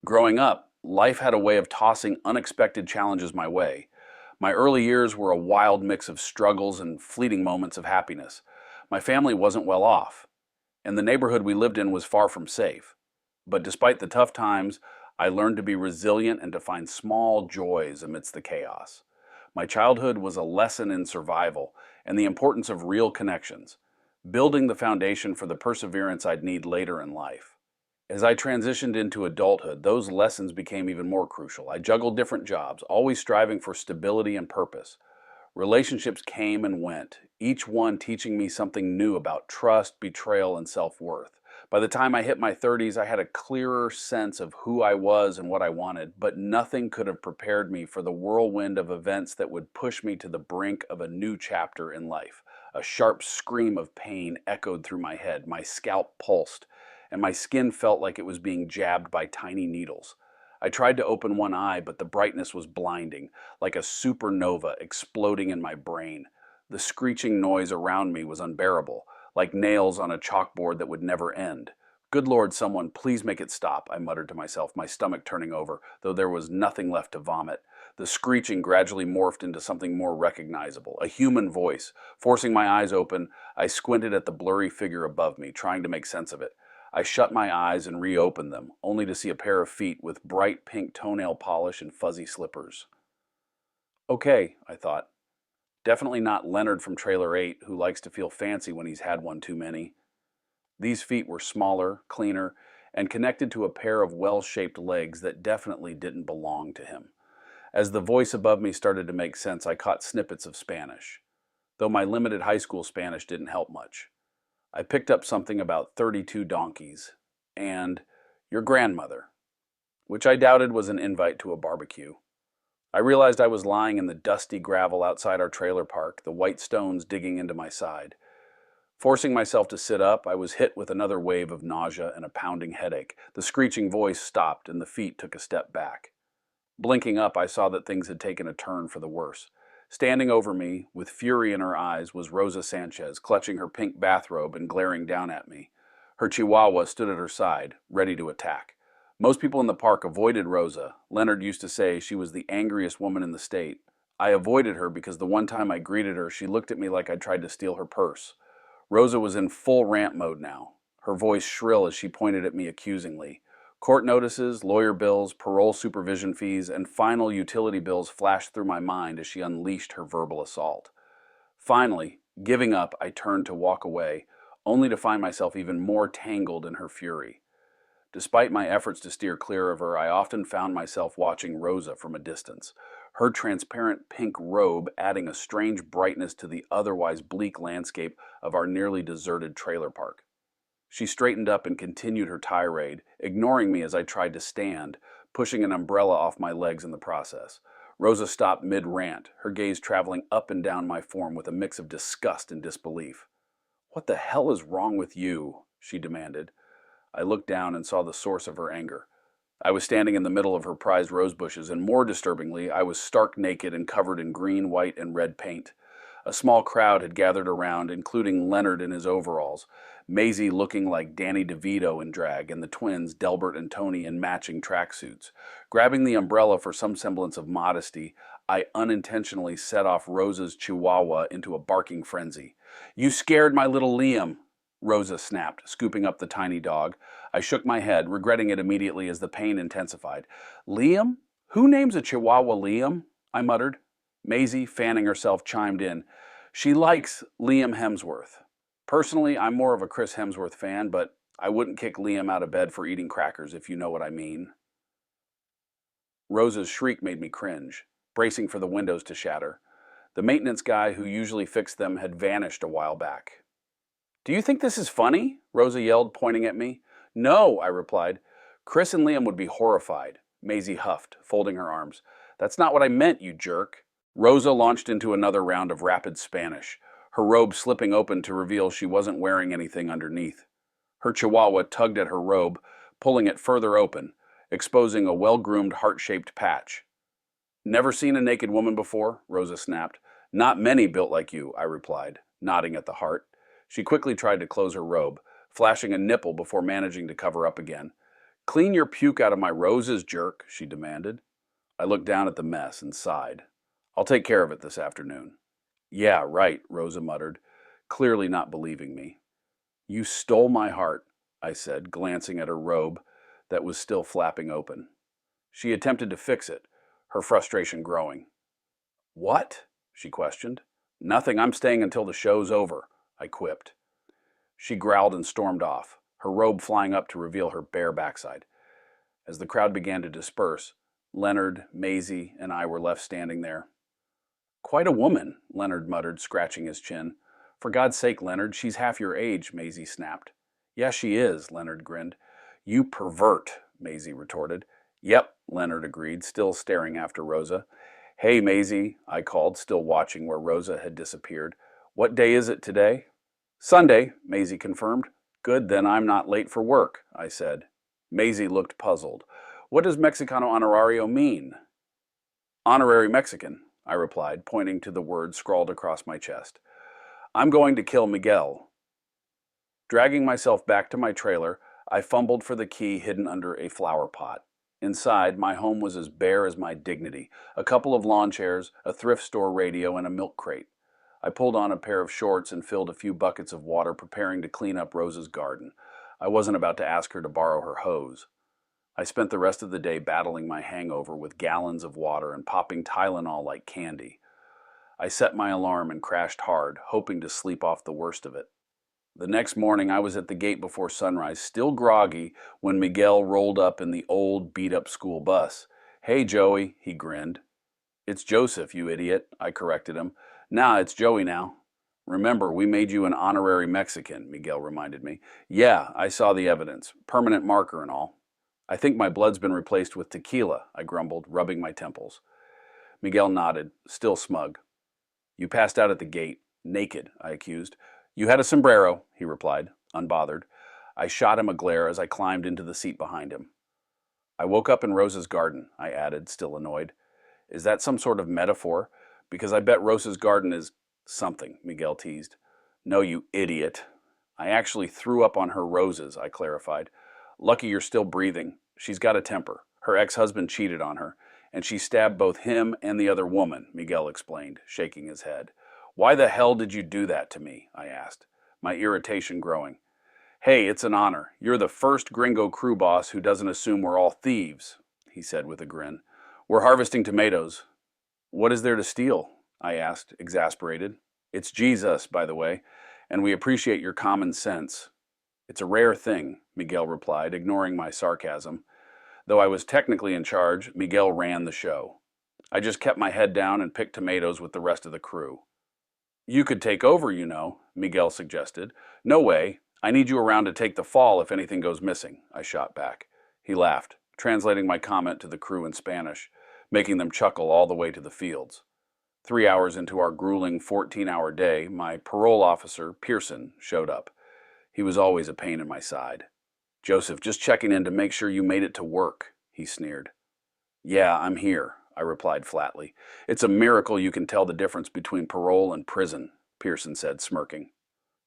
Growing up, life had a way of tossing unexpected challenges my way. My early years were a wild mix of struggles and fleeting moments of happiness. My family wasn't well off, and the neighborhood we lived in was far from safe. But despite the tough times, I learned to be resilient and to find small joys amidst the chaos. My childhood was a lesson in survival and the importance of real connections, building the foundation for the perseverance I'd need later in life. As I transitioned into adulthood, those lessons became even more crucial. I juggled different jobs, always striving for stability and purpose. Relationships came and went, each one teaching me something new about trust, betrayal, and self-worth. By the time I hit my 30s, I had a clearer sense of who I was and what I wanted, but nothing could have prepared me for the whirlwind of events that would push me to the brink of a new chapter in life. A sharp scream of pain echoed through my head, my scalp pulsed, and my skin felt like it was being jabbed by tiny needles. I tried to open one eye, but the brightness was blinding, like a supernova exploding in my brain. The screeching noise around me was unbearable, like nails on a chalkboard that would never end. Good Lord, someone, please make it stop, I muttered to myself, my stomach turning over, though there was nothing left to vomit. The screeching gradually morphed into something more recognizable, a human voice. Forcing my eyes open, I squinted at the blurry figure above me, trying to make sense of it. I shut my eyes and reopened them, only to see a pair of feet with bright pink toenail polish and fuzzy slippers. Okay, I thought. Definitely not Leonard from Trailer 8, who likes to feel fancy when he's had one too many. These feet were smaller, cleaner, and connected to a pair of well-shaped legs that definitely didn't belong to him. As the voice above me started to make sense, I caught snippets of Spanish, though my limited high school Spanish didn't help much. I picked up something about 32 donkeys and your grandmother, which I doubted was an invite to a barbecue. I realized I was lying in the dusty gravel outside our trailer park, the white stones digging into my side. Forcing myself to sit up, I was hit with another wave of nausea and a pounding headache. The screeching voice stopped and the feet took a step back. Blinking up, I saw that things had taken a turn for the worse. Standing over me, with fury in her eyes, was Rosa Sanchez, clutching her pink bathrobe and glaring down at me. Her chihuahua stood at her side, ready to attack. Most people in the park avoided Rosa. Leonard used to say she was the angriest woman in the state. I avoided her because the one time I greeted her, she looked at me like I'd tried to steal her purse. Rosa was in full rant mode now, her voice shrill as she pointed at me accusingly. Court notices, lawyer bills, parole supervision fees, and final utility bills flashed through my mind as she unleashed her verbal assault. Finally, giving up, I turned to walk away, only to find myself even more tangled in her fury. Despite my efforts to steer clear of her, I often found myself watching Rosa from a distance, her transparent pink robe adding a strange brightness to the otherwise bleak landscape of our nearly deserted trailer park. She straightened up and continued her tirade, ignoring me as I tried to stand, pushing an umbrella off my legs in the process. Rosa stopped mid-rant, her gaze traveling up and down my form with a mix of disgust and disbelief. "What the hell is wrong with you?" she demanded. I looked down and saw the source of her anger. I was standing in the middle of her prized rose bushes, and more disturbingly, I was stark naked and covered in green, white, and red paint. A small crowd had gathered around, including Leonard in his overalls, Maisie looking like Danny DeVito in drag, and the twins, Delbert and Tony, in matching tracksuits. Grabbing the umbrella for some semblance of modesty, I unintentionally set off Rosa's chihuahua into a barking frenzy. "You scared my little Liam," Rosa snapped, scooping up the tiny dog. I shook my head, regretting it immediately as the pain intensified. "Liam? Who names a chihuahua Liam?" I muttered. Maisie, fanning herself, chimed in. "She likes Liam Hemsworth. Personally, I'm more of a Chris Hemsworth fan, but I wouldn't kick Liam out of bed for eating crackers, if you know what I mean." Rosa's shriek made me cringe, bracing for the windows to shatter. The maintenance guy who usually fixed them had vanished a while back. "Do you think this is funny?" Rosa yelled, pointing at me. "No," I replied. "Chris and Liam would be horrified." Maisie huffed, folding her arms. "That's not what I meant, you jerk." Rosa launched into another round of rapid Spanish, her robe slipping open to reveal she wasn't wearing anything underneath. Her chihuahua tugged at her robe, pulling it further open, exposing a well-groomed heart-shaped patch. "Never seen a naked woman before?" Rosa snapped. "Not many built like you," I replied, nodding at the heart. She quickly tried to close her robe, flashing a nipple before managing to cover up again. Clean your puke out of my roses, jerk, she demanded. I looked down at the mess and sighed. I'll take care of it this afternoon. Yeah, right, Rosa muttered, clearly not believing me. You stole my heart, I said, glancing at her robe that was still flapping open. She attempted to fix it, her frustration growing. What? She questioned. Nothing, I'm staying until the show's over, I quipped. She growled and stormed off, her robe flying up to reveal her bare backside. As the crowd began to disperse, Leonard, Maisie, and I were left standing there. Quite a woman, Leonard muttered, scratching his chin. For God's sake, Leonard, she's half your age, Maisie snapped. Yes, she is, Leonard grinned. You pervert, Maisie retorted. Yep, Leonard agreed, still staring after Rosa. Hey, Maisie, I called, still watching where Rosa had disappeared. What day is it today? Sunday, Maisie confirmed. Good, then I'm not late for work, I said. Maisie looked puzzled. What does Mexicano honorario mean? Honorary Mexican, I replied, pointing to the word scrawled across my chest. I'm going to kill Miguel. Dragging myself back to my trailer, I fumbled for the key hidden under a flower pot. Inside, my home was as bare as my dignity. A couple of lawn chairs, a thrift store radio, and a milk crate. I pulled on a pair of shorts and filled a few buckets of water, preparing to clean up Rosa's garden. I wasn't about to ask her to borrow her hose. I spent the rest of the day battling my hangover with gallons of water and popping Tylenol like candy. I set my alarm and crashed hard, hoping to sleep off the worst of it. The next morning, I was at the gate before sunrise, still groggy, when Miguel rolled up in the old, beat-up school bus. Hey, Joey, he grinned. It's Joseph, you idiot, I corrected him. Nah, it's Joey now. Remember, we made you an honorary Mexican, Miguel reminded me. Yeah, I saw the evidence. Permanent marker and all. I think my blood's been replaced with tequila, I grumbled, rubbing my temples. Miguel nodded, still smug. You passed out at the gate. Naked, I accused. You had a sombrero, he replied, unbothered. I shot him a glare as I climbed into the seat behind him. I woke up in Rosa's garden, I added, still annoyed. Is that some sort of metaphor? Because I bet Rosa's garden is something, Miguel teased. No, you idiot. I actually threw up on her roses, I clarified. Lucky you're still breathing. She's got a temper. Her ex-husband cheated on her, and she stabbed both him and the other woman, Miguel explained, shaking his head. Why the hell did you do that to me? I asked, my irritation growing. Hey, it's an honor. You're the first gringo crew boss who doesn't assume we're all thieves, he said with a grin. We're harvesting tomatoes. What is there to steal? I asked, exasperated. It's Jesus, by the way, and we appreciate your common sense. It's a rare thing, Miguel replied, ignoring my sarcasm. Though I was technically in charge, Miguel ran the show. I just kept my head down and picked tomatoes with the rest of the crew. You could take over, you know, Miguel suggested. No way. I need you around to take the fall if anything goes missing, I shot back. He laughed, translating my comment to the crew in Spanish, making them chuckle all the way to the fields. 3 hours into our grueling 14-hour day, my parole officer, Pearson, showed up. He was always a pain in my side. Joseph, just checking in to make sure you made it to work, he sneered. Yeah, I'm here, I replied flatly. It's a miracle you can tell the difference between parole and prison, Pearson said, smirking.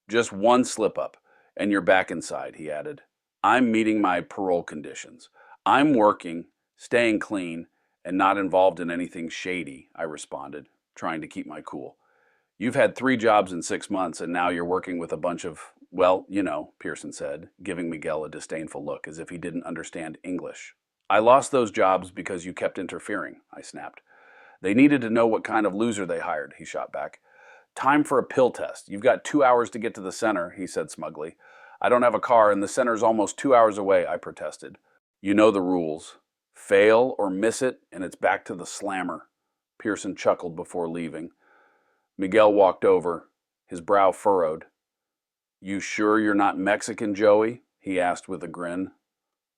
Just one slip-up, and you're back inside, he added. I'm meeting my parole conditions. I'm working, staying clean, and not involved in anything shady, I responded, trying to keep my cool. You've had 3 jobs in 6 months, and now you're working with a bunch of, well, you know, Pearson said, giving Miguel a disdainful look as if he didn't understand English. I lost those jobs because you kept interfering, I snapped. They needed to know what kind of loser they hired, he shot back. Time for a pill test. You've got 2 hours to get to the center, he said smugly. I don't have a car, and the center's almost 2 hours away, I protested. You know the rules. Fail or miss it, and it's back to the slammer. Pearson chuckled before leaving. Miguel walked over, his brow furrowed. You sure you're not Mexican, Joey? He asked with a grin.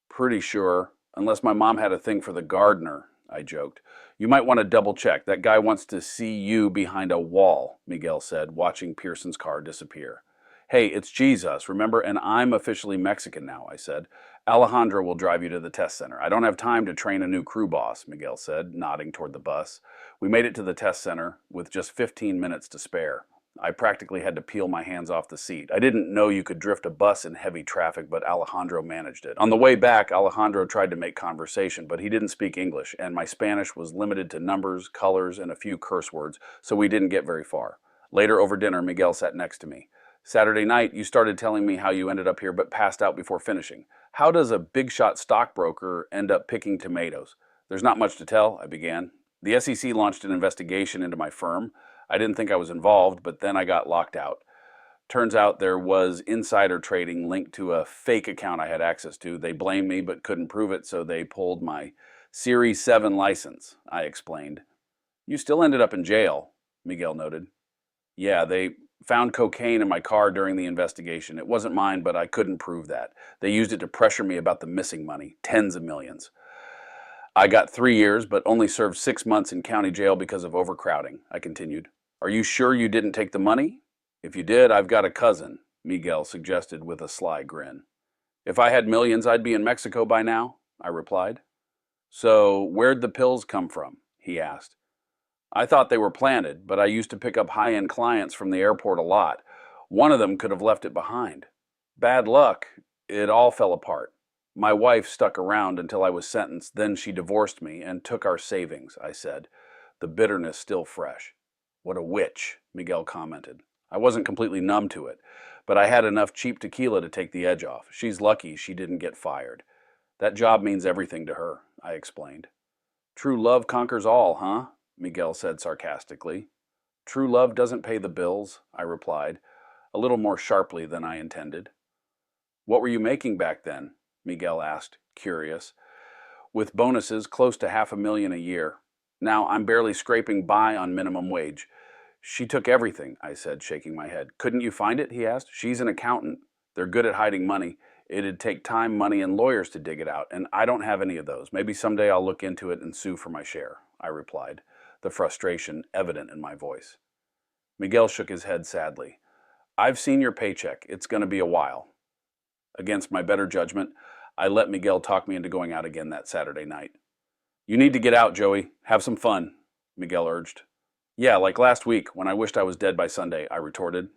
Pretty sure, unless my mom had a thing for the gardener, I joked. You might want to double check. That guy wants to see you behind a wall, Miguel said, watching Pearson's car disappear. Hey, it's Jesus, remember? And I'm officially Mexican now, I said. Alejandro will drive you to the test center. I don't have time to train a new crew boss, Miguel said, nodding toward the bus. We made it to the test center with just 15 minutes to spare. I practically had to peel my hands off the seat. I didn't know you could drift a bus in heavy traffic, but Alejandro managed it. On the way back, Alejandro tried to make conversation, but he didn't speak English, and my Spanish was limited to numbers, colors, and a few curse words, so we didn't get very far. Later over dinner, Miguel sat next to me. Saturday night, you started telling me how you ended up here but passed out before finishing. How does a big shot stockbroker end up picking tomatoes? There's not much to tell, I began. The SEC launched an investigation into my firm. I didn't think I was involved, but then I got locked out. Turns out there was insider trading linked to a fake account I had access to. They blamed me but couldn't prove it, so they pulled my Series 7 license, I explained. You still ended up in jail, Miguel noted. Yeah, they found cocaine in my car during the investigation. It wasn't mine, but I couldn't prove that. They used it to pressure me about the missing money, tens of millions. I got 3 years, but only served 6 months in county jail because of overcrowding, I continued. Are you sure you didn't take the money? If you did, I've got a cousin, Miguel suggested with a sly grin. If I had millions, I'd be in Mexico by now, I replied. So where'd the pills come from? He asked. I thought they were planted, but I used to pick up high-end clients from the airport a lot. One of them could have left it behind. Bad luck. It all fell apart. My wife stuck around until I was sentenced, then she divorced me and took our savings, I said, the bitterness still fresh. What a witch, Miguel commented. I wasn't completely numb to it, but I had enough cheap tequila to take the edge off. She's lucky she didn't get fired. That job means everything to her, I explained. True love conquers all, huh? Miguel said sarcastically. True love doesn't pay the bills, I replied, a little more sharply than I intended. What were you making back then? Miguel asked, curious. With bonuses, close to $500,000 a year. Now I'm barely scraping by on minimum wage. She took everything, I said, shaking my head. Couldn't you find it? He asked. She's an accountant. They're good at hiding money. It'd take time, money, and lawyers to dig it out, and I don't have any of those. Maybe someday I'll look into it and sue for my share, I replied, the frustration evident in my voice. Miguel shook his head sadly. I've seen your paycheck. It's going to be a while. Against my better judgment, I let Miguel talk me into going out again that Saturday night. You need to get out, Joey. Have some fun, Miguel urged. Yeah, like last week, when I wished I was dead by Sunday, I retorted.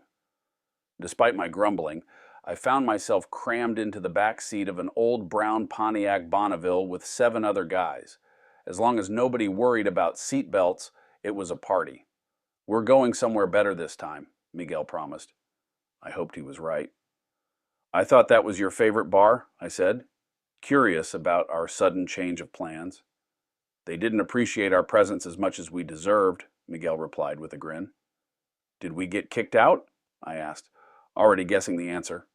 Despite my grumbling, I found myself crammed into the back seat of an old brown Pontiac Bonneville with 7 other guys. As long as nobody worried about seat belts, it was a party. We're going somewhere better this time, Miguel promised. I hoped he was right. I thought that was your favorite bar, I said, curious about our sudden change of plans. They didn't appreciate our presence as much as we deserved, Miguel replied with a grin. Did we get kicked out? I asked, already guessing the answer.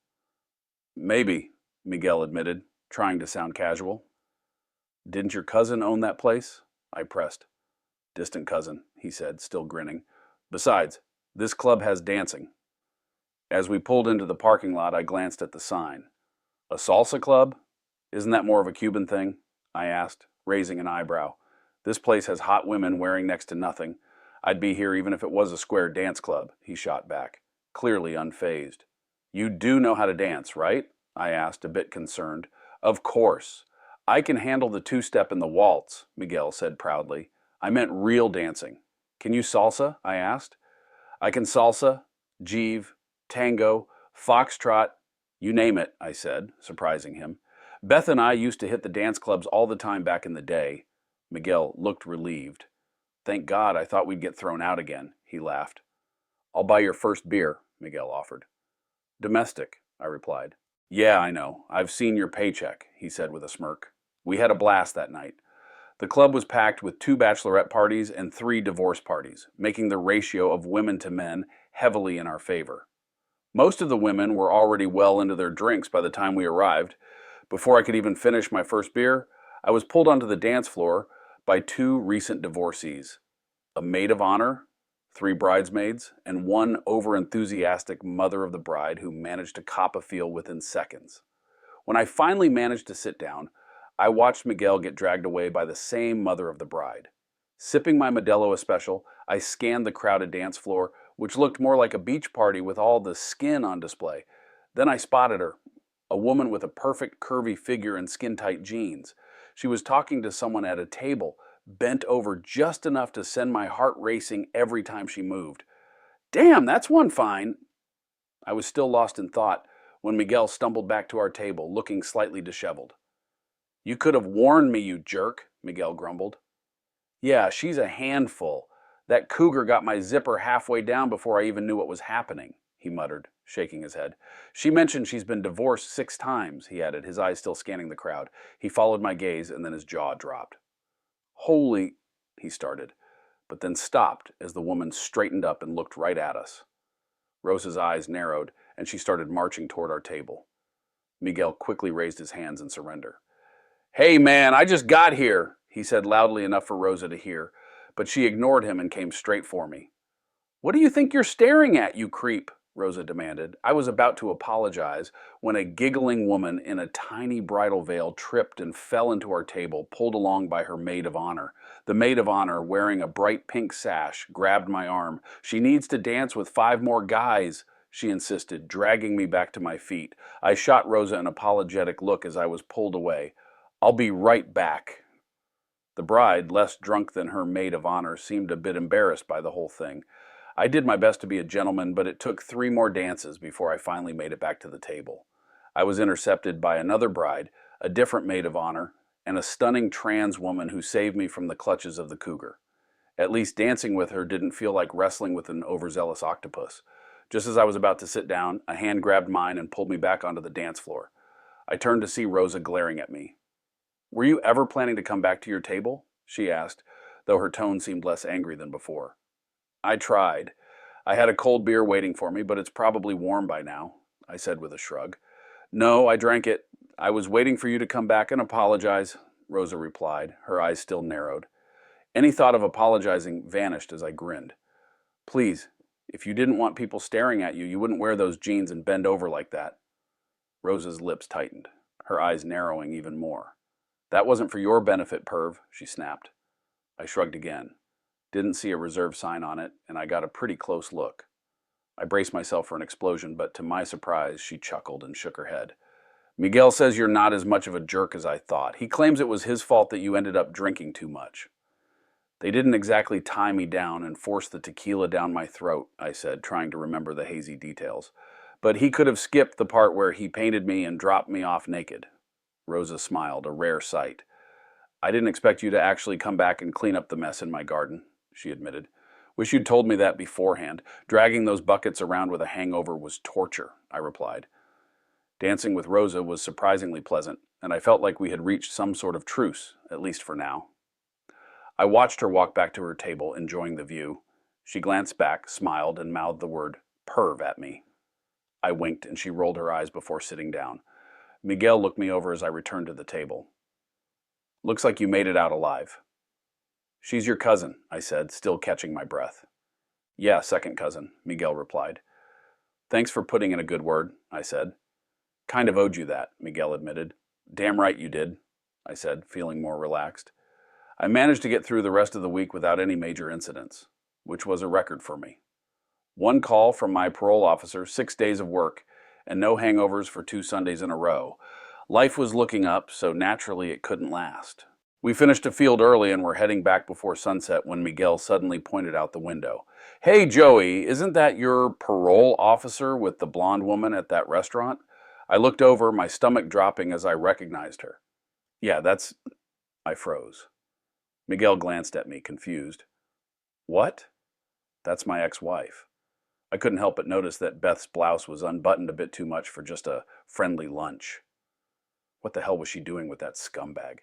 Maybe, Miguel admitted, trying to sound casual. Didn't your cousin own that place? I pressed. Distant cousin, he said, still grinning. Besides, this club has dancing. As we pulled into the parking lot, I glanced at the sign. A salsa club? Isn't that more of a Cuban thing? I asked, raising an eyebrow. This place has hot women wearing next to nothing. I'd be here even if it was a square dance club, he shot back, clearly unfazed. You do know how to dance, right? I asked, a bit concerned. Of course. I can handle the 2-step and the waltz, Miguel said proudly. I meant real dancing. Can you salsa? I asked. I can salsa, jive, tango, foxtrot, you name it, I said, surprising him. Beth and I used to hit the dance clubs all the time back in the day. Miguel looked relieved. Thank God, I thought we'd get thrown out again, he laughed. I'll buy your first beer, Miguel offered. Domestic, I replied. Yeah, I know. I've seen your paycheck, he said with a smirk. We had a blast that night. The club was packed with 2 bachelorette parties and 3 divorce parties, making the ratio of women to men heavily in our favor. Most of the women were already well into their drinks by the time we arrived. Before I could even finish my first beer, I was pulled onto the dance floor by 2 recent divorcees, a maid of honor, 3 bridesmaids, and 1 over-enthusiastic mother of the bride who managed to cop a feel within seconds. When I finally managed to sit down, I watched Miguel get dragged away by the same mother of the bride. Sipping my Modelo Especial, I scanned the crowded dance floor, which looked more like a beach party with all the skin on display. Then I spotted her, a woman with a perfect curvy figure and skin-tight jeans. She was talking to someone at a table, bent over just enough to send my heart racing every time she moved. Damn, that's one fine. I was still lost in thought when Miguel stumbled back to our table, looking slightly disheveled. You could have warned me, you jerk, Miguel grumbled. Yeah, she's a handful. That cougar got my zipper halfway down before I even knew what was happening, he muttered, shaking his head. She mentioned she's been divorced 6 times, he added, his eyes still scanning the crowd. He followed my gaze, and then his jaw dropped. Holy, he started, but then stopped as the woman straightened up and looked right at us. Rosa's eyes narrowed, and she started marching toward our table. Miguel quickly raised his hands in surrender. Hey, man, I just got here, he said loudly enough for Rosa to hear, but she ignored him and came straight for me. What do you think you're staring at, you creep? Rosa demanded. I was about to apologize when a giggling woman in a tiny bridal veil tripped and fell into our table, pulled along by her maid of honor. The maid of honor, wearing a bright pink sash, grabbed my arm. She needs to dance with 5 more guys, she insisted, dragging me back to my feet. I shot Rosa an apologetic look as I was pulled away. I'll be right back. The bride, less drunk than her maid of honor, seemed a bit embarrassed by the whole thing. I did my best to be a gentleman, but it took 3 more dances before I finally made it back to the table. I was intercepted by another bride, a different maid of honor, and a stunning trans woman who saved me from the clutches of the cougar. At least dancing with her didn't feel like wrestling with an overzealous octopus. Just as I was about to sit down, a hand grabbed mine and pulled me back onto the dance floor. I turned to see Rosa glaring at me. Were you ever planning to come back to your table? She asked, though her tone seemed less angry than before. I tried. I had a cold beer waiting for me, but it's probably warm by now, I said with a shrug. No, I drank it. I was waiting for you to come back and apologize, Rosa replied, her eyes still narrowed. Any thought of apologizing vanished as I grinned. Please, if you didn't want people staring at you, you wouldn't wear those jeans and bend over like that. Rosa's lips tightened, her eyes narrowing even more. That wasn't for your benefit, perv, she snapped. I shrugged again. Didn't see a reserve sign on it, and I got a pretty close look. I braced myself for an explosion, but to my surprise, she chuckled and shook her head. Miguel says you're not as much of a jerk as I thought. He claims it was his fault that you ended up drinking too much. They didn't exactly tie me down and force the tequila down my throat, I said, trying to remember the hazy details. But he could have skipped the part where he painted me and dropped me off naked. Rosa smiled, a rare sight. I didn't expect you to actually come back and clean up the mess in my garden, she admitted. Wish you'd told me that beforehand. Dragging those buckets around with a hangover was torture, I replied. Dancing with Rosa was surprisingly pleasant, and I felt like we had reached some sort of truce, at least for now. I watched her walk back to her table, enjoying the view. She glanced back, smiled, and mouthed the word perv at me. I winked, and she rolled her eyes before sitting down. Miguel looked me over as I returned to the table. Looks like you made it out alive. She's your cousin, I said, still catching my breath. Yeah, second cousin, Miguel replied. Thanks for putting in a good word, I said. Kind of owed you that, Miguel admitted. Damn right you did, I said, feeling more relaxed. I managed to get through the rest of the week without any major incidents, which was a record for me. 1 call from my parole officer, 6 days of work, and no hangovers for 2 Sundays in a row. Life was looking up, so naturally it couldn't last. We finished a field early and were heading back before sunset when Miguel suddenly pointed out the window. Hey, Joey, isn't that your parole officer with the blonde woman at that restaurant? I looked over, my stomach dropping as I recognized her. Yeah, that's... I froze. Miguel glanced at me, confused. What? That's my ex-wife. I couldn't help but notice that Beth's blouse was unbuttoned a bit too much for just a friendly lunch. What the hell was she doing with that scumbag?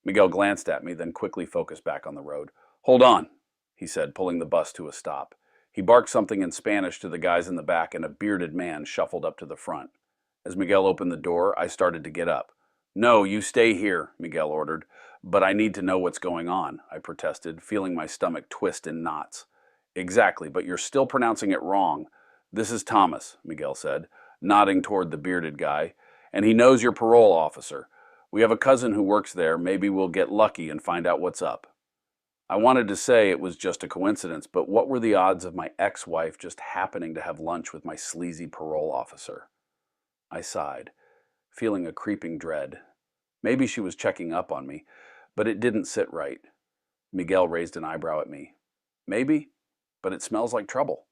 Miguel glanced at me, then quickly focused back on the road. Hold on, he said, pulling the bus to a stop. He barked something in Spanish to the guys in the back, and a bearded man shuffled up to the front. As Miguel opened the door, I started to get up. No, you stay here, Miguel ordered. But I need to know what's going on, I protested, feeling my stomach twist in knots. Exactly, but you're still pronouncing it wrong. This is Thomas, Miguel said, nodding toward the bearded guy. And he knows your parole officer. We have a cousin who works there. Maybe we'll get lucky and find out what's up. I wanted to say it was just a coincidence, but what were the odds of my ex-wife just happening to have lunch with my sleazy parole officer? I sighed, feeling a creeping dread. Maybe she was checking up on me, but it didn't sit right. Miguel raised an eyebrow at me. Maybe, but it smells like trouble.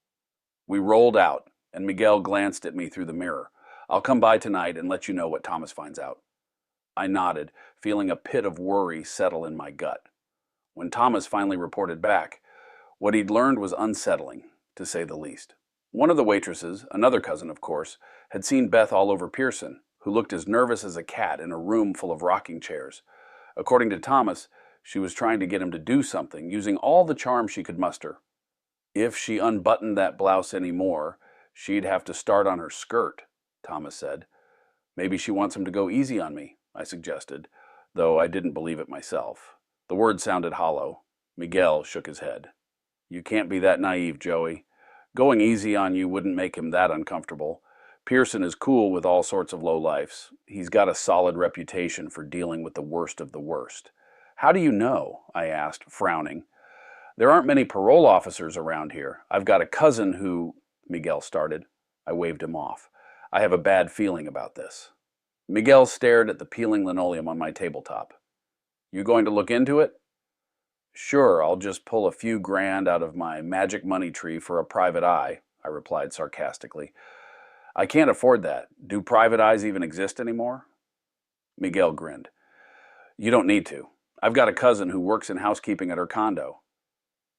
We rolled out, and Miguel glanced at me through the mirror. I'll come by tonight and let you know what Thomas finds out. I nodded, feeling a pit of worry settle in my gut. When Thomas finally reported back, what he'd learned was unsettling, to say the least. One of the waitresses, another cousin of course, had seen Beth all over Pearson, who looked as nervous as a cat in a room full of rocking chairs. According to Thomas, she was trying to get him to do something, using all the charm she could muster. If she unbuttoned that blouse any more, she'd have to start on her skirt, Thomas said. Maybe she wants him to go easy on me, I suggested, though I didn't believe it myself. The words sounded hollow. Miguel shook his head. You can't be that naive, Joey. Going easy on you wouldn't make him that uncomfortable. Pearson is cool with all sorts of lowlifes. He's got a solid reputation for dealing with the worst of the worst. How do you know? I asked, frowning. There aren't many parole officers around here. I've got a cousin who... Miguel started. I waved him off. I have a bad feeling about this. Miguel stared at the peeling linoleum on my tabletop. You going to look into it? Sure, I'll just pull a few grand out of my magic money tree for a private eye, I replied sarcastically. I can't afford that. Do private eyes even exist anymore? Miguel grinned. You don't need to. I've got a cousin who works in housekeeping at her condo.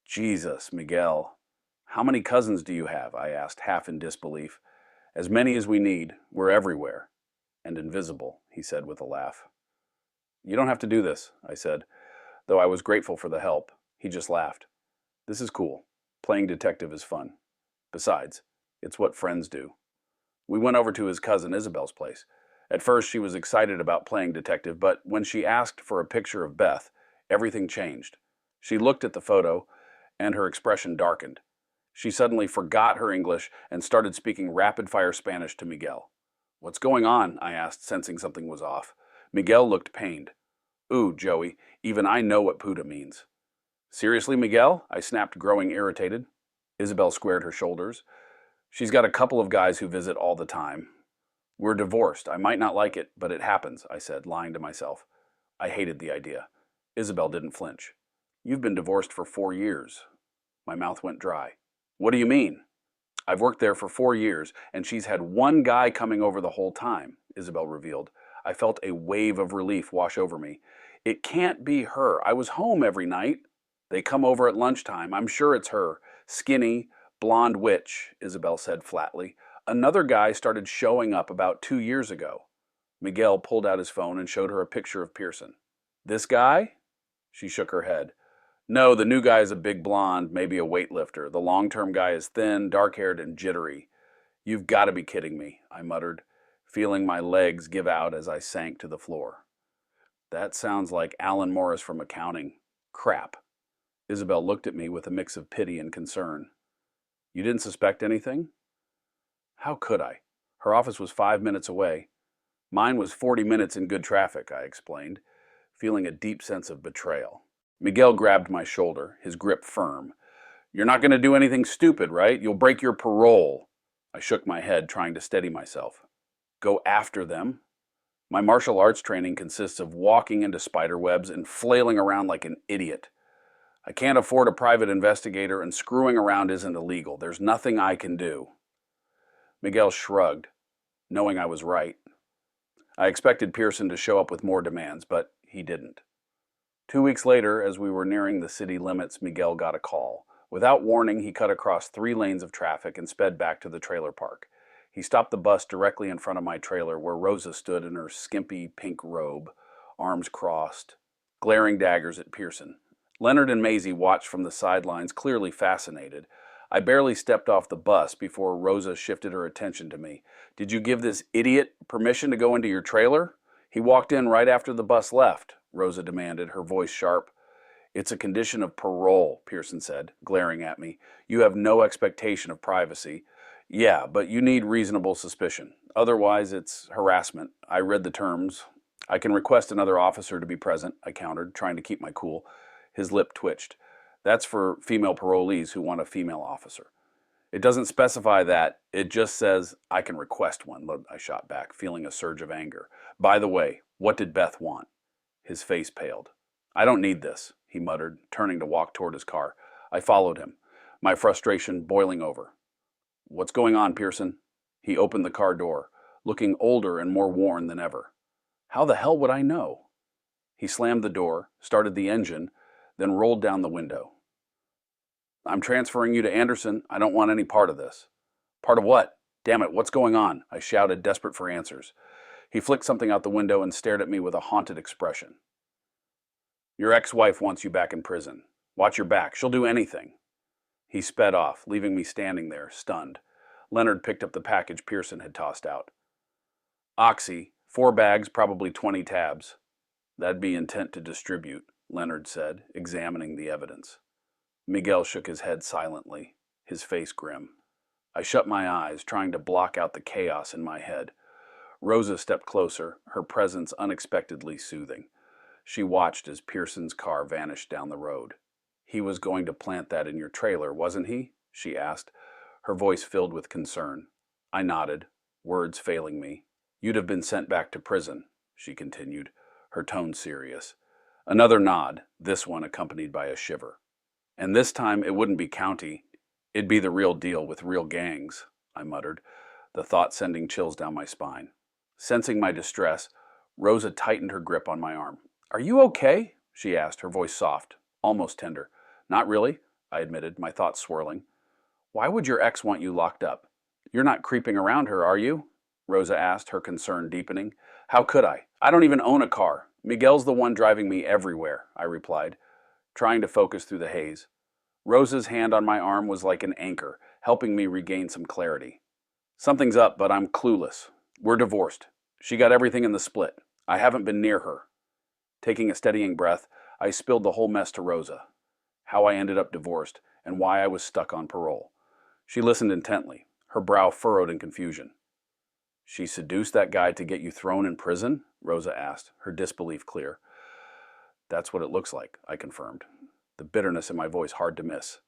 Jesus, Miguel. How many cousins do you have? I asked, half in disbelief. As many as we need. We're everywhere. And invisible, he said with a laugh. You don't have to do this, I said, though I was grateful for the help. He just laughed. This is cool. Playing detective is fun. Besides, it's what friends do. We went over to his cousin Isabel's place. At first, she was excited about playing detective, but when she asked for a picture of Beth, everything changed. She looked at the photo, and her expression darkened. She suddenly forgot her English and started speaking rapid-fire Spanish to Miguel. What's going on? I asked, sensing something was off. Miguel looked pained. Ooh, Joey, even I know what puta means. Seriously, Miguel? I snapped, growing irritated. Isabel squared her shoulders. She's got a couple of guys who visit all the time. We're divorced. I might not like it, but it happens, I said, lying to myself. I hated the idea. Isabel didn't flinch. You've been divorced for 4 years. My mouth went dry. What do you mean? I've worked there for 4 years, and she's had one guy coming over the whole time, Isabel revealed. I felt a wave of relief wash over me. It can't be her. I was home every night. They come over at lunchtime. I'm sure it's her. Skinny, blonde witch, Isabel said flatly. Another guy started showing up about 2 years ago. Miguel pulled out his phone and showed her a picture of Pearson. This guy? She shook her head. No, the new guy is a big blonde, maybe a weightlifter. The long-term guy is thin, dark-haired, and jittery. You've got to be kidding me, I muttered, feeling my legs give out as I sank to the floor. That sounds like Alan Morris from accounting. Crap. Isabel looked at me with a mix of pity and concern. You didn't suspect anything? How could I? Her office was 5 minutes away. Mine was 40 minutes in good traffic, I explained, feeling a deep sense of betrayal. Miguel grabbed my shoulder, his grip firm. You're not going to do anything stupid, right? You'll break your parole. I shook my head, trying to steady myself. Go after them? My martial arts training consists of walking into spider webs and flailing around like an idiot. I can't afford a private investigator, and screwing around isn't illegal. There's nothing I can do. Miguel shrugged, knowing I was right. I expected Pearson to show up with more demands, but he didn't. 2 weeks later, as we were nearing the city limits, Miguel got a call. Without warning, he cut across 3 lanes of traffic and sped back to the trailer park. He stopped the bus directly in front of my trailer, where Rosa stood in her skimpy pink robe, arms crossed, glaring daggers at Pearson. Leonard and Maisie watched from the sidelines, clearly fascinated. I barely stepped off the bus before Rosa shifted her attention to me. Did you give this idiot permission to go into your trailer? He walked in right after the bus left, Rosa demanded, her voice sharp. It's a condition of parole, Pearson said, glaring at me. You have no expectation of privacy. Yeah, but you need reasonable suspicion. Otherwise, it's harassment. I read the terms. I can request another officer to be present, I countered, trying to keep my cool. His lip twitched. That's for female parolees who want a female officer. It doesn't specify that. It just says, I can request one, I shot back, feeling a surge of anger. By the way, what did Beth want? His face paled. I don't need this, he muttered, turning to walk toward his car. I followed him, my frustration boiling over. What's going on, Pearson? He opened the car door, looking older and more worn than ever. How the hell would I know? He slammed the door, started the engine, then rolled down the window. I'm transferring you to Anderson. I don't want any part of this. Part of what? Damn it, what's going on? I shouted, desperate for answers. He flicked something out the window and stared at me with a haunted expression. Your ex-wife wants you back in prison. Watch your back. She'll do anything. He sped off, leaving me standing there, stunned. Leonard picked up the package Pearson had tossed out. Oxy, 4 bags, probably 20 tabs. That'd be intent to distribute, Leonard said, examining the evidence. Miguel shook his head silently, his face grim. I shut my eyes, trying to block out the chaos in my head. Rosa stepped closer, her presence unexpectedly soothing. She watched as Pearson's car vanished down the road. He was going to plant that in your trailer, wasn't he? She asked, her voice filled with concern. I nodded, words failing me. You'd have been sent back to prison, she continued, her tone serious. Another nod, this one accompanied by a shiver. And this time it wouldn't be county. It'd be the real deal with real gangs, I muttered, the thought sending chills down my spine. Sensing my distress, Rosa tightened her grip on my arm. Are you okay? She asked, her voice soft, almost tender. Not really, I admitted, my thoughts swirling. Why would your ex want you locked up? You're not creeping around her, are you? Rosa asked, her concern deepening. How could I? I don't even own a car. Miguel's the one driving me everywhere, I replied, trying to focus through the haze. Rosa's hand on my arm was like an anchor, helping me regain some clarity. Something's up, but I'm clueless. We're divorced. She got everything in the split. I haven't been near her. Taking a steadying breath, I spilled the whole mess to Rosa. How I ended up divorced, and why I was stuck on parole. She listened intently, her brow furrowed in confusion. She seduced that guy to get you thrown in prison? Rosa asked, her disbelief clear. That's what it looks like, I confirmed, the bitterness in my voice hard to miss.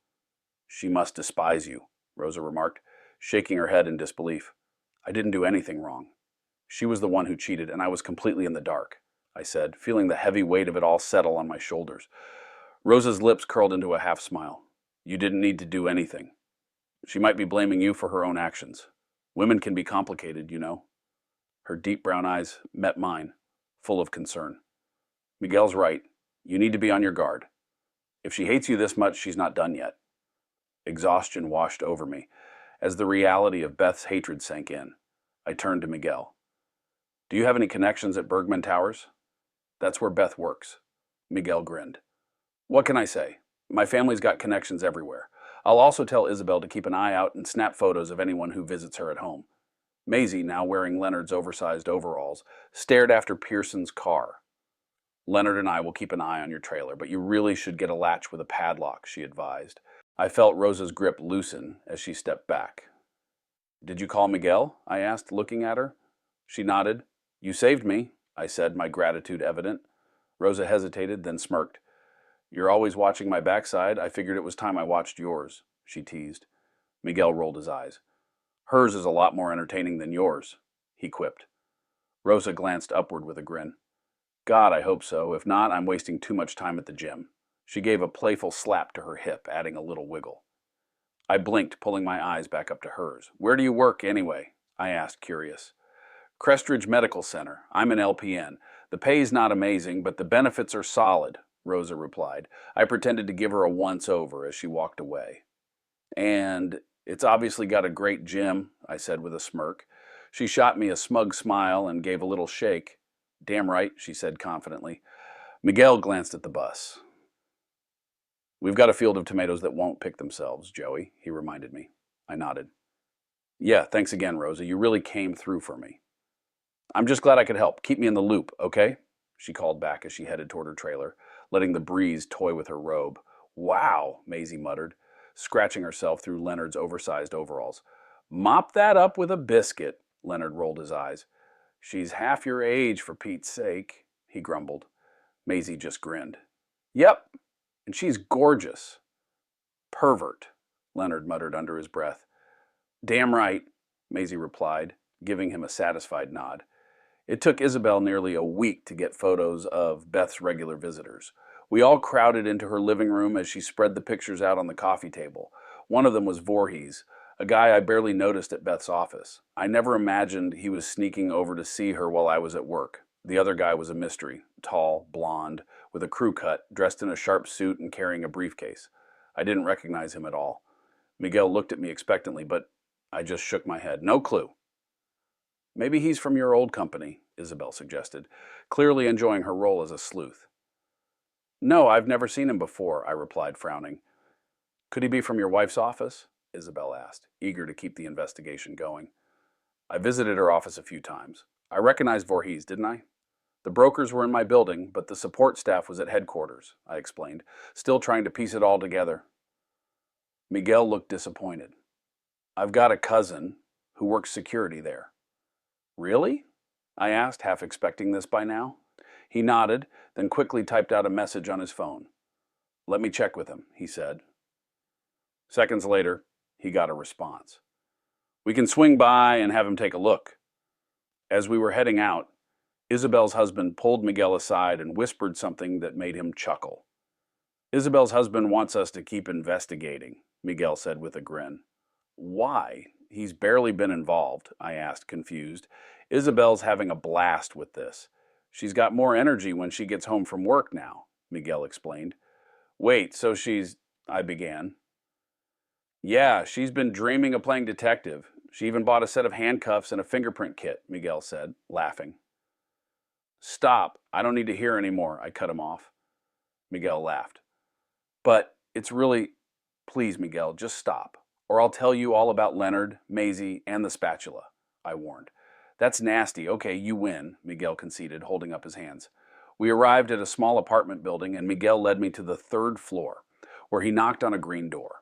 She must despise you, Rosa remarked, shaking her head in disbelief. I didn't do anything wrong. She was the one who cheated, and I was completely in the dark, I said, feeling the heavy weight of it all settle on my shoulders. Rosa's lips curled into a half smile. You didn't need to do anything. She might be blaming you for her own actions. Women can be complicated, you know. Her deep brown eyes met mine, full of concern. Miguel's right. You need to be on your guard. If she hates you this much, she's not done yet. Exhaustion washed over me. As the reality of Beth's hatred sank in, I turned to Miguel. Do you have any connections at Bergman Towers? That's where Beth works. Miguel grinned. What can I say? My family's got connections everywhere. I'll also tell Isabel to keep an eye out and snap photos of anyone who visits her at home. Maisie, now wearing Leonard's oversized overalls, stared after Pearson's car. Leonard and I will keep an eye on your trailer, but you really should get a latch with a padlock, she advised. I felt Rosa's grip loosen as she stepped back. Did you call Miguel? I asked, looking at her. She nodded. You saved me, I said, my gratitude evident. Rosa hesitated, then smirked. You're always watching my backside. I figured it was time I watched yours, she teased. Miguel rolled his eyes. Hers is a lot more entertaining than yours, he quipped. Rosa glanced upward with a grin. God, I hope so. If not, I'm wasting too much time at the gym. She gave a playful slap to her hip, adding a little wiggle. I blinked, pulling my eyes back up to hers. Where do you work, anyway? I asked, curious. Crestridge Medical Center. I'm an LPN. The pay's not amazing, but the benefits are solid, Rosa replied. I pretended to give her a once-over as she walked away. And it's obviously got a great gym, I said with a smirk. She shot me a smug smile and gave a little shake. Damn right, she said confidently. Miguel glanced at the bus. We've got a field of tomatoes that won't pick themselves, Joey, he reminded me. I nodded. Yeah, thanks again, Rosa. You really came through for me. I'm just glad I could help. Keep me in the loop, okay? She called back as she headed toward her trailer, letting the breeze toy with her robe. Wow, Maisie muttered, scratching herself through Leonard's oversized overalls. Mop that up with a biscuit, Leonard rolled his eyes. She's half your age, for Pete's sake, he grumbled. Maisie just grinned. Yep, and she's gorgeous. Pervert, Leonard muttered under his breath. Damn right, Maisie replied, giving him a satisfied nod. It took Isabel nearly a week to get photos of Beth's regular visitors. We all crowded into her living room as she spread the pictures out on the coffee table. One of them was Voorhees, A guy I barely noticed at Beth's office. I never imagined he was sneaking over to see her while I was at work. The other guy was a mystery, tall, blonde, with a crew cut, dressed in a sharp suit and carrying a briefcase. I didn't recognize him at all. Miguel looked at me expectantly, but I just shook my head. No clue. Maybe he's from your old company, Isabel suggested, clearly enjoying her role as a sleuth. No, I've never seen him before, I replied, frowning. Could he be from your wife's office? Isabel asked, eager to keep the investigation going. I visited her office a few times. I recognized Voorhees, didn't I? The brokers were in my building, but the support staff was at headquarters, I explained, still trying to piece it all together. Miguel looked disappointed. I've got a cousin who works security there. Really? I asked, half expecting this by now. He nodded, then quickly typed out a message on his phone. Let me check with him, he said. Seconds later, he got a response. We can swing by and have him take a look. As we were heading out, Isabel's husband pulled Miguel aside and whispered something that made him chuckle. Isabel's husband wants us to keep investigating, Miguel said with a grin. Why? He's barely been involved, I asked, confused. Isabel's having a blast with this. She's got more energy when she gets home from work now, Miguel explained. Wait, so I began. Yeah, she's been dreaming of playing detective. She even bought a set of handcuffs and a fingerprint kit, Miguel said, laughing. Stop. I don't need to hear anymore, I cut him off. Miguel laughed. But it's really... Please, Miguel, just stop. Or I'll tell you all about Leonard, Maisie, and the spatula, I warned. That's nasty. Okay, you win, Miguel conceded, holding up his hands. We arrived at a small apartment building, and Miguel led me to the 3rd floor, where he knocked on a green door.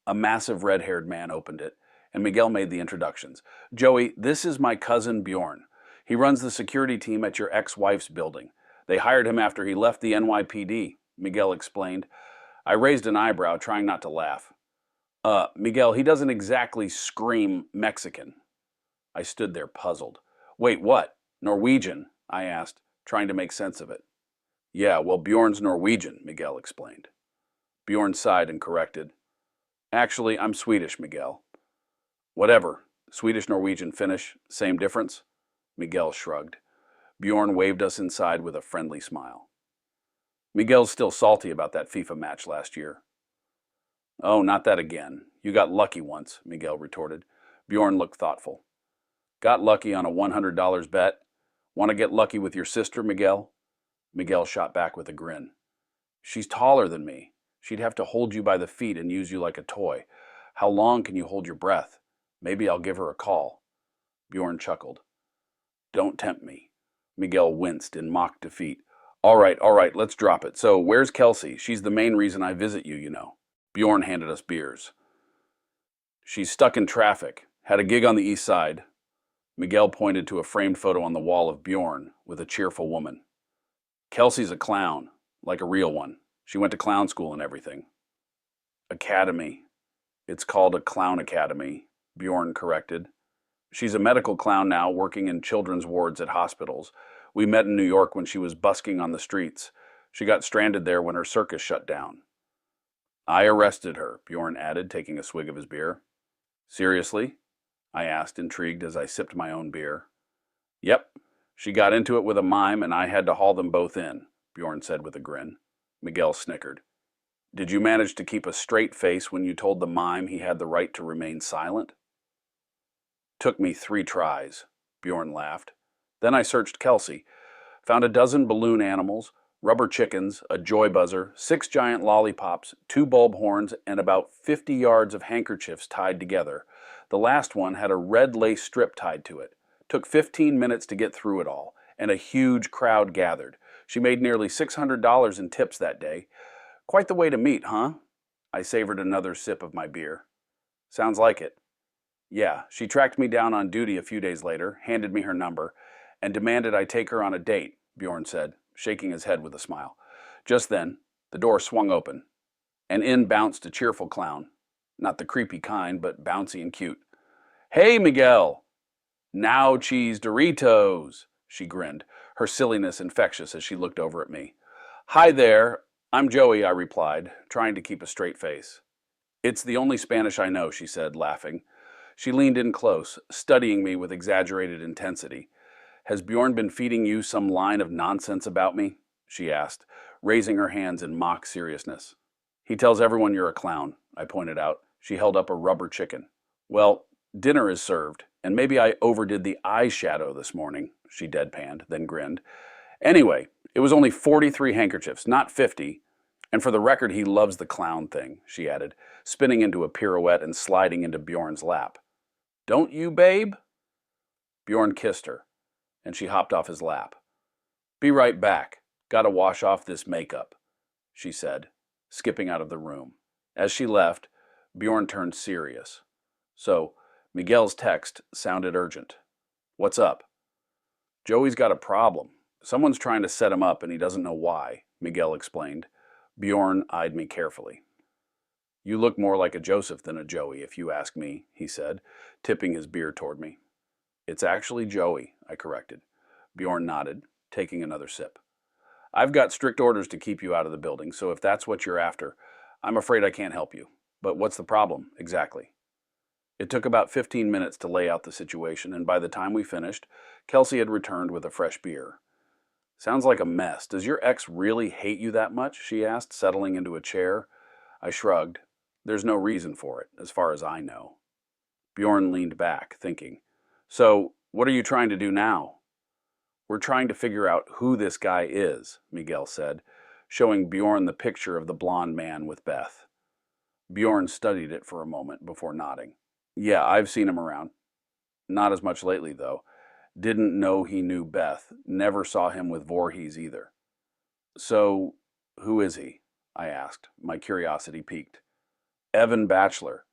A massive red-haired man opened it, and Miguel made the introductions. Joey, this is my cousin Bjorn. He runs the security team at your ex-wife's building. They hired him after he left the NYPD, Miguel explained. I raised an eyebrow, trying not to laugh. Miguel, he doesn't exactly scream Mexican. I stood there puzzled. Wait, what? Norwegian? I asked, trying to make sense of it. Yeah, well, Bjorn's Norwegian, Miguel explained. Bjorn sighed and corrected. Actually, I'm Swedish, Miguel. Whatever. Swedish, Norwegian, Finnish, same difference? Miguel shrugged. Bjorn waved us inside with a friendly smile. Miguel's still salty about that FIFA match last year. Oh, not that again. You got lucky once, Miguel retorted. Bjorn looked thoughtful. Got lucky on a $100 bet? Want to get lucky with your sister, Miguel? Miguel shot back with a grin. She's taller than me. She'd have to hold you by the feet and use you like a toy. How long can you hold your breath? Maybe I'll give her a call. Bjorn chuckled. Don't tempt me. Miguel winced in mock defeat. All right, let's drop it. So, where's Kelsey? She's the main reason I visit you, you know. Bjorn handed us beers. She's stuck in traffic. Had a gig on the east side. Miguel pointed to a framed photo on the wall of Bjorn with a cheerful woman. Kelsey's a clown, like a real one. She went to clown school and everything. Academy. It's called a clown academy, Bjorn corrected. She's a medical clown now, working in children's wards at hospitals. We met in New York when she was busking on the streets. She got stranded there when her circus shut down. I arrested her, Bjorn added, taking a swig of his beer. Seriously? I asked, intrigued as I sipped my own beer. Yep. She got into it with a mime and I had to haul them both in, Bjorn said with a grin. Miguel snickered. Did you manage to keep a straight face when you told the mime he had the right to remain silent? Took me 3 tries, Bjorn laughed. Then I searched Kelsey, found a dozen balloon animals, rubber chickens, a joy buzzer, 6 giant lollipops, 2 bulb horns, and about 50 yards of handkerchiefs tied together. The last one had a red lace strip tied to it. Took 15 minutes to get through it all, and a huge crowd gathered. She made nearly $600 in tips that day. Quite the way to meet, huh? I savored another sip of my beer. Sounds like it. Yeah, she tracked me down on duty a few days later, handed me her number, and demanded I take her on a date, Bjorn said, shaking his head with a smile. Just then, the door swung open, and in bounced a cheerful clown. Not the creepy kind, but bouncy and cute. Hey, Miguel! Now cheese Doritos, she grinned, her silliness infectious as she looked over at me. Hi there, I'm Joey, I replied, trying to keep a straight face. It's the only Spanish I know, she said, laughing. She leaned in close, studying me with exaggerated intensity. Has Bjorn been feeding you some line of nonsense about me? She asked, raising her hands in mock seriousness. He tells everyone you're a clown, I pointed out. She held up a rubber chicken. Well, dinner is served, and maybe I overdid the eyeshadow this morning, she deadpanned, then grinned. Anyway, it was only 43 handkerchiefs, not 50. And for the record, he loves the clown thing, she added, spinning into a pirouette and sliding into Bjorn's lap. Don't you, babe? Bjorn kissed her, and she hopped off his lap. Be right back. Gotta wash off this makeup, she said, skipping out of the room. As she left, Bjorn turned serious. So, Miguel's text sounded urgent. What's up? Joey's got a problem. Someone's trying to set him up and he doesn't know why, Miguel explained. Bjorn eyed me carefully. You look more like a Joseph than a Joey, if you ask me, he said, tipping his beer toward me. It's actually Joey, I corrected. Bjorn nodded, taking another sip. I've got strict orders to keep you out of the building, so if that's what you're after, I'm afraid I can't help you. But what's the problem, exactly? It took about 15 minutes to lay out the situation, and by the time we finished, Kelsey had returned with a fresh beer. Sounds like a mess. Does your ex really hate you that much? She asked, settling into a chair. I shrugged. There's no reason for it, as far as I know. Bjorn leaned back, thinking. So, what are you trying to do now? We're trying to figure out who this guy is, Miguel said, showing Bjorn the picture of the blonde man with Beth. Bjorn studied it for a moment before nodding. Yeah, I've seen him around. Not as much lately, though. Didn't know he knew Beth. Never saw him with Voorhees either. So, who is he? I asked, my curiosity piqued. Evan Batchelor.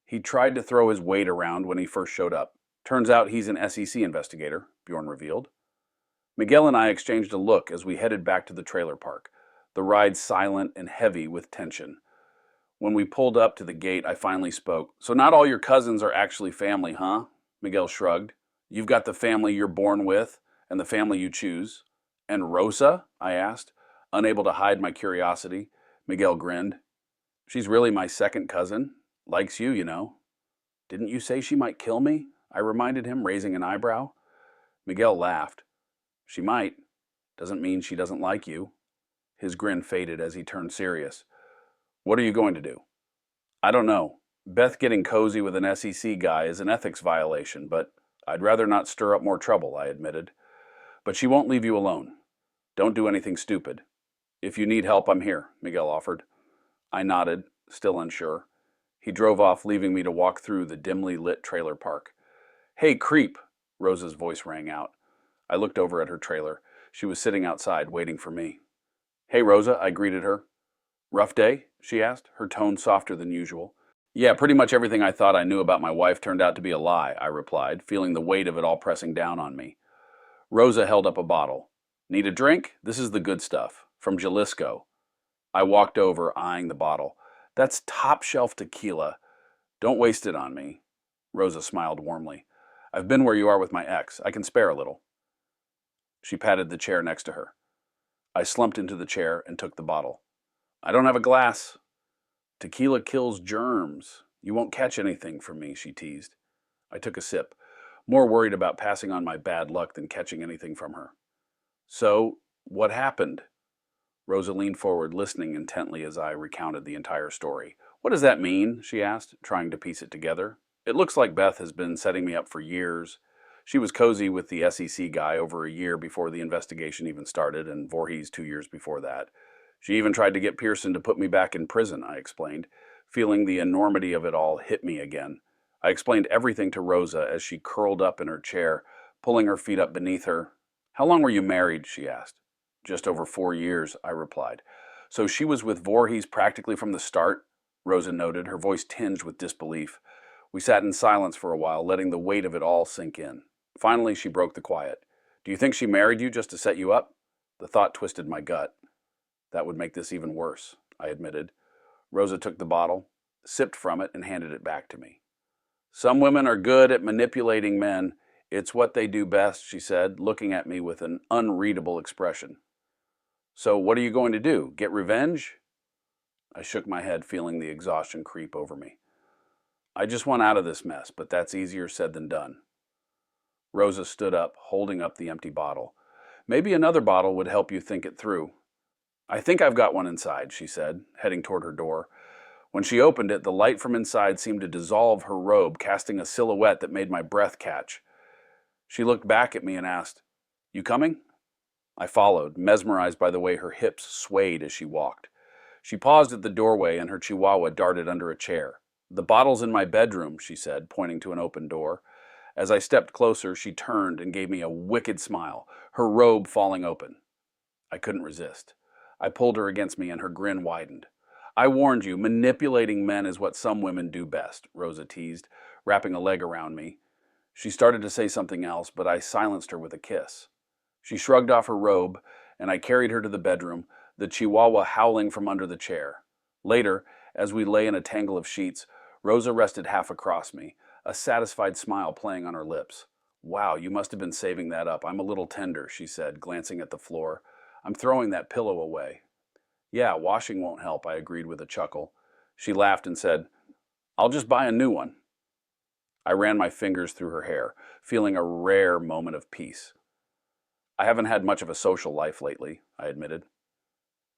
He tried to throw his weight around when he first showed up. Turns out he's an SEC investigator, Bjorn revealed. Miguel and I exchanged a look as we headed back to the trailer park, the ride silent and heavy with tension. When we pulled up to the gate, I finally spoke. So not all your cousins are actually family, huh? Miguel shrugged. You've got the family you're born with and the family you choose. And Rosa? I asked, unable to hide my curiosity. Miguel grinned. She's really my second cousin. Likes you, you know. Didn't you say she might kill me? I reminded him, raising an eyebrow. Miguel laughed. She might. Doesn't mean she doesn't like you. His grin faded as he turned serious. What are you going to do? I don't know. Beth getting cozy with an SEC guy is an ethics violation, but I'd rather not stir up more trouble, I admitted. But she won't leave you alone. Don't do anything stupid. If you need help, I'm here, Miguel offered. I nodded, still unsure. He drove off, leaving me to walk through the dimly lit trailer park. Hey, creep, Rosa's voice rang out. I looked over at her trailer. She was sitting outside, waiting for me. Hey, Rosa, I greeted her. Rough day? She asked, her tone softer than usual. Yeah, pretty much everything I thought I knew about my wife turned out to be a lie, I replied, feeling the weight of it all pressing down on me. Rosa held up a bottle. Need a drink? This is the good stuff, from Jalisco. I walked over, eyeing the bottle. That's top-shelf tequila. Don't waste it on me. Rosa smiled warmly. I've been where you are with my ex. I can spare a little. She patted the chair next to her. I slumped into the chair and took the bottle. I don't have a glass. Tequila kills germs. You won't catch anything from me, she teased. I took a sip, more worried about passing on my bad luck than catching anything from her. So, what happened? Rosa leaned forward, listening intently as I recounted the entire story. What does that mean? She asked, trying to piece it together. It looks like Beth has been setting me up for years. She was cozy with the SEC guy over a year before the investigation even started, and Voorhees 2 years before that. She even tried to get Pearson to put me back in prison, I explained, feeling the enormity of it all hit me again. I explained everything to Rosa as she curled up in her chair, pulling her feet up beneath her. How long were you married? She asked. Just over 4 years, I replied. So she was with Voorhees practically from the start? Rosa noted, her voice tinged with disbelief. We sat in silence for a while, letting the weight of it all sink in. Finally, she broke the quiet. Do you think she married you just to set you up? The thought twisted my gut. That would make this even worse, I admitted. Rosa took the bottle, sipped from it, and handed it back to me. Some women are good at manipulating men. It's what they do best, she said, looking at me with an unreadable expression. So what are you going to do? Get revenge? I shook my head, feeling the exhaustion creep over me. I just want out of this mess, but that's easier said than done. Rosa stood up, holding up the empty bottle. Maybe another bottle would help you think it through. I think I've got one inside, she said, heading toward her door. When she opened it, the light from inside seemed to dissolve her robe, casting a silhouette that made my breath catch. She looked back at me and asked, "You coming?" I followed, mesmerized by the way her hips swayed as she walked. She paused at the doorway and her chihuahua darted under a chair. "The bottle's in my bedroom," she said, pointing to an open door. As I stepped closer, she turned and gave me a wicked smile, her robe falling open. I couldn't resist. I pulled her against me and her grin widened. "I warned you, manipulating men is what some women do best," Rosa teased, wrapping a leg around me. She started to say something else, but I silenced her with a kiss. She shrugged off her robe, and I carried her to the bedroom, the chihuahua howling from under the chair. Later, as we lay in a tangle of sheets, Rosa rested half across me, a satisfied smile playing on her lips. "Wow, you must have been saving that up. I'm a little tender," she said, glancing at the floor. "I'm throwing that pillow away." "Yeah, washing won't help," I agreed with a chuckle. She laughed and said, "I'll just buy a new one." I ran my fingers through her hair, feeling a rare moment of peace. "I haven't had much of a social life lately," I admitted.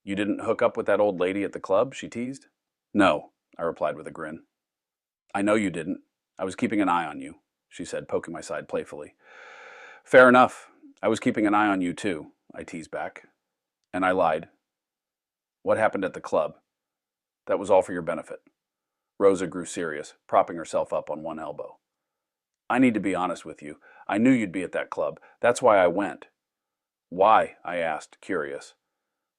"You didn't hook up with that old lady at the club?" she teased. "No," I replied with a grin. "I know you didn't. I was keeping an eye on you," she said, poking my side playfully. "Fair enough. I was keeping an eye on you too," I teased back. And I lied. "What happened at the club? That was all for your benefit." Rosa grew serious, propping herself up on one elbow. "I need to be honest with you. I knew you'd be at that club. That's why I went." "Why?" I asked, curious.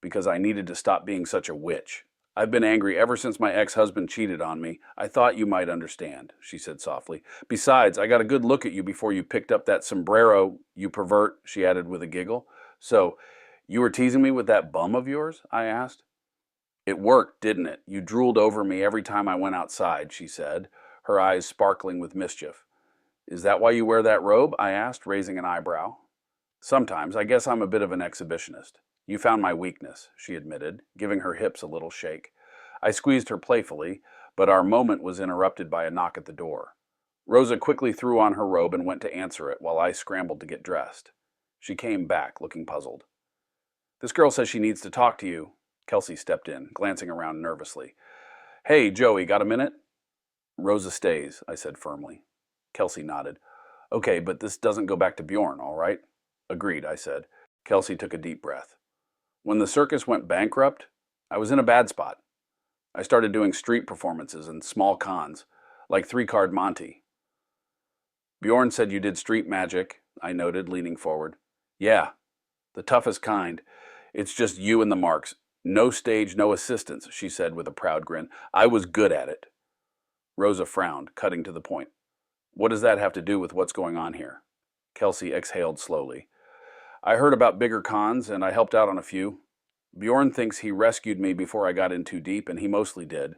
"Because I needed to stop being such a witch. I've been angry ever since my ex-husband cheated on me. I thought you might understand," she said softly. "Besides, I got a good look at you before you picked up that sombrero, you pervert," she added with a giggle. "So, you were teasing me with that bum of yours?" I asked. "It worked, didn't it? You drooled over me every time I went outside," she said, her eyes sparkling with mischief. "Is that why you wear that robe?" I asked, raising an eyebrow. "Sometimes. I guess I'm a bit of an exhibitionist. You found my weakness," she admitted, giving her hips a little shake. I squeezed her playfully, but our moment was interrupted by a knock at the door. Rosa quickly threw on her robe and went to answer it while I scrambled to get dressed. She came back, looking puzzled. "This girl says she needs to talk to you." Kelsey stepped in, glancing around nervously. "Hey, Joey, got a minute?" "Rosa stays," I said firmly. Kelsey nodded. "Okay, but this doesn't go back to Bjorn, all right?" "Agreed," I said. Kelsey took a deep breath. "When the circus went bankrupt, I was in a bad spot. I started doing street performances and small cons, like 3-card Monte." "Bjorn said you did street magic," I noted, leaning forward. "Yeah, the toughest kind. It's just you and the marks. No stage, no assistants," she said with a proud grin. "I was good at it." Rosa frowned, cutting to the point. "What does that have to do with what's going on here?" Kelsey exhaled slowly. "I heard about bigger cons, and I helped out on a few. Bjorn thinks he rescued me before I got in too deep, and he mostly did.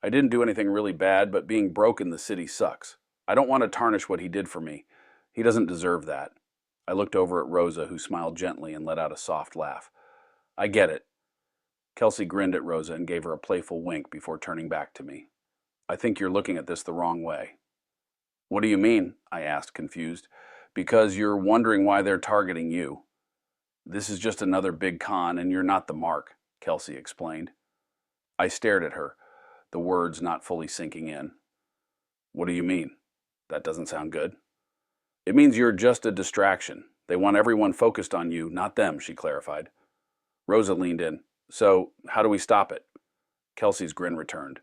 I didn't do anything really bad, but being broke in the city sucks. I don't want to tarnish what he did for me. He doesn't deserve that." I looked over at Rosa, who smiled gently and let out a soft laugh. "I get it." Kelsey grinned at Rosa and gave her a playful wink before turning back to me. "I think you're looking at this the wrong way." "What do you mean?" I asked, confused. "Because you're wondering why they're targeting you. This is just another big con, and you're not the mark," Kelsey explained. I stared at her, the words not fully sinking in. "What do you mean? That doesn't sound good." "It means you're just a distraction. They want everyone focused on you, not them," she clarified. Rosa leaned in. "So, how do we stop it?" Kelsey's grin returned.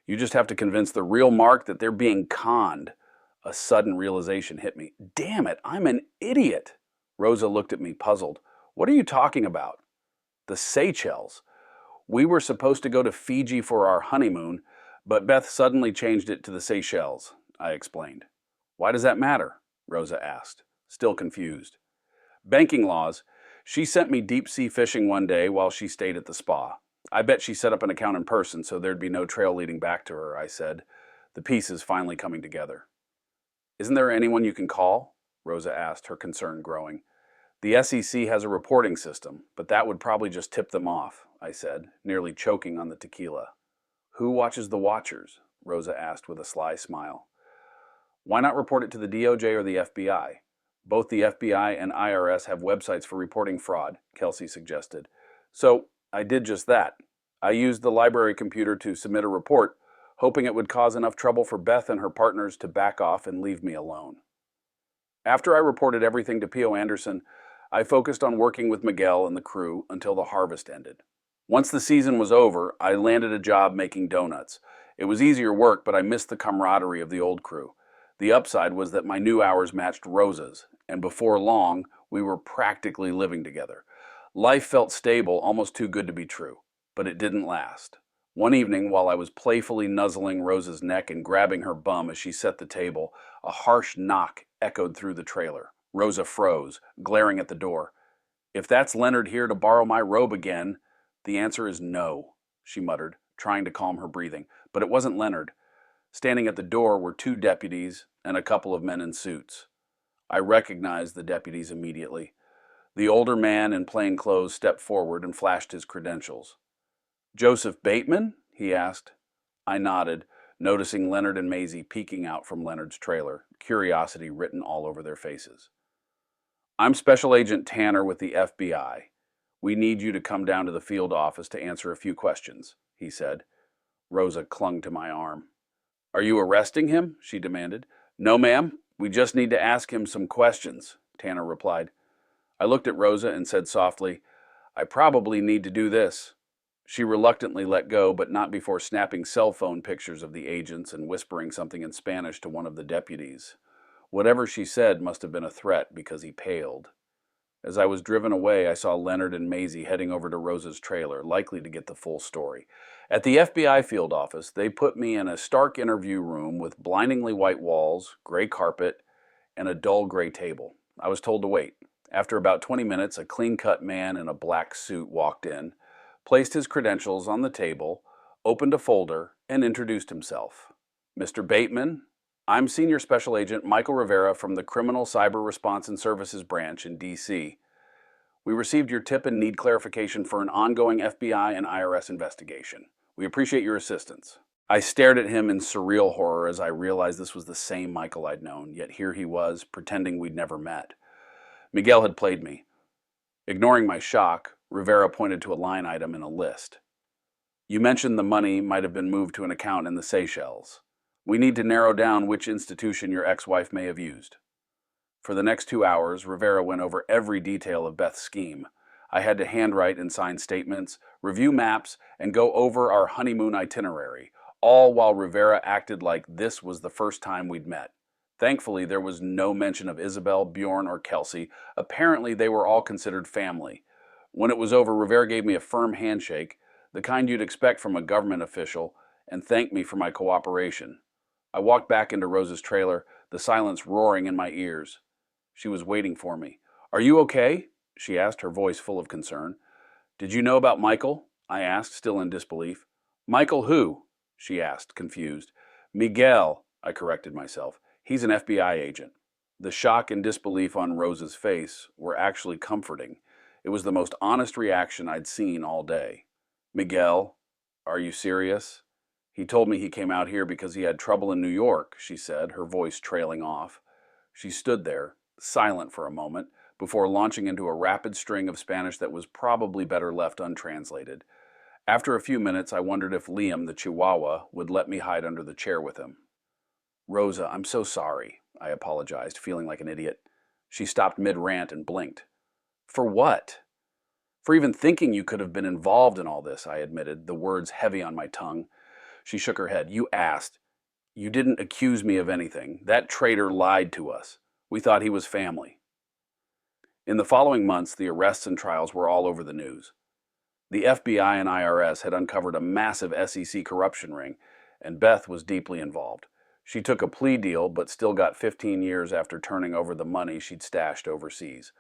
"You just have to convince the real Mark that they're being conned." A sudden realization hit me. Damn it, I'm an idiot. Rosa looked at me, puzzled. "What are you talking about?" "The Seychelles. We were supposed to go to Fiji for our honeymoon, but Beth suddenly changed it to the Seychelles," I explained. "Why does that matter?" Rosa asked, still confused. "Banking laws. She sent me deep-sea fishing one day while she stayed at the spa. I bet she set up an account in person so there'd be no trail leading back to her," I said, the pieces finally coming together. "Isn't there anyone you can call?" Rosa asked, her concern growing. "The SEC has a reporting system, but that would probably just tip them off," I said, nearly choking on the tequila. Who watches the Watchers? Rosa asked with a sly smile. Why not report it to the DOJ or the FBI? Both the FBI and IRS have websites for reporting fraud, Kelsey suggested. So I did just that. I used the library computer to submit a report, hoping it would cause enough trouble for Beth and her partners to back off and leave me alone. After I reported everything to P.O. Anderson, I focused on working with Miguel and the crew until the harvest ended. Once the season was over, I landed a job making donuts. It was easier work, but I missed the camaraderie of the old crew. The upside was that my new hours matched Rosa's, and before long, we were practically living together. Life felt stable, almost too good to be true, but it didn't last. One evening, while I was playfully nuzzling Rosa's neck and grabbing her bum as she set the table, a harsh knock echoed through the trailer. Rosa froze, glaring at the door. If that's Leonard here to borrow my robe again, the answer is no, she muttered, trying to calm her breathing. But it wasn't Leonard. Standing at the door were 2 deputies and a couple of men in suits. I recognized the deputies immediately. The older man in plain clothes stepped forward and flashed his credentials. Joseph Bateman? He asked. I nodded, noticing Leonard and Maisie peeking out from Leonard's trailer, curiosity written all over their faces. I'm Special Agent Tanner with the FBI. We need you to come down to the field office to answer a few questions, he said. Rosa clung to my arm. Are you arresting him? She demanded. No, ma'am. We just need to ask him some questions, Tanner replied. I looked at Rosa and said softly, I probably need to do this. She reluctantly let go, but not before snapping cell phone pictures of the agents and whispering something in Spanish to one of the deputies. Whatever she said must have been a threat because he paled. As I was driven away, I saw Leonard and Maisie heading over to Rosa's trailer, likely to get the full story. At the FBI field office, they put me in a stark interview room with blindingly white walls, gray carpet, and a dull gray table. I was told to wait. After about 20 minutes, a clean-cut man in a black suit walked in, placed his credentials on the table, opened a folder, and introduced himself. Mr. Bateman, I'm Senior Special Agent Michael Rivera from the Criminal Cyber Response and Services Branch in D.C. We received your tip and need clarification for an ongoing FBI and IRS investigation. We appreciate your assistance. I stared at him in surreal horror as I realized this was the same Michael I'd known, yet here he was, pretending we'd never met. Miguel had played me. Ignoring my shock, Rivera pointed to a line item in a list. You mentioned the money might have been moved to an account in the Seychelles. We need to narrow down which institution your ex-wife may have used. For the next 2 hours, Rivera went over every detail of Beth's scheme. I had to handwrite and sign statements, review maps, and go over our honeymoon itinerary, all while Rivera acted like this was the first time we'd met. Thankfully, there was no mention of Isabel, Bjorn, or Kelsey. Apparently, they were all considered family. When it was over, Rivera gave me a firm handshake, the kind you'd expect from a government official, and thanked me for my cooperation. I walked back into Rosa's trailer, the silence roaring in my ears. She was waiting for me. Are you okay? She asked, her voice full of concern. Did you know about Michael? I asked, still in disbelief. Michael who? She asked, confused. Miguel, I corrected myself. He's an FBI agent. The shock and disbelief on Rosa's face were actually comforting. It was the most honest reaction I'd seen all day. Miguel, are you serious? He told me he came out here because he had trouble in New York, she said, her voice trailing off. She stood there, silent for a moment, before launching into a rapid string of Spanish that was probably better left untranslated. After a few minutes, I wondered if Liam, the Chihuahua, would let me hide under the chair with him. Rosa, I'm so sorry, I apologized, feeling like an idiot. She stopped mid-rant and blinked. For what? For even thinking you could have been involved in all this, I admitted, the words heavy on my tongue. She shook her head. You asked. You didn't accuse me of anything. That traitor lied to us. We thought he was family. In the following months, the arrests and trials were all over the news. The FBI and IRS had uncovered a massive SEC corruption ring, and Beth was deeply involved. She took a plea deal, but still got 15 years after turning over the money she'd stashed overseas.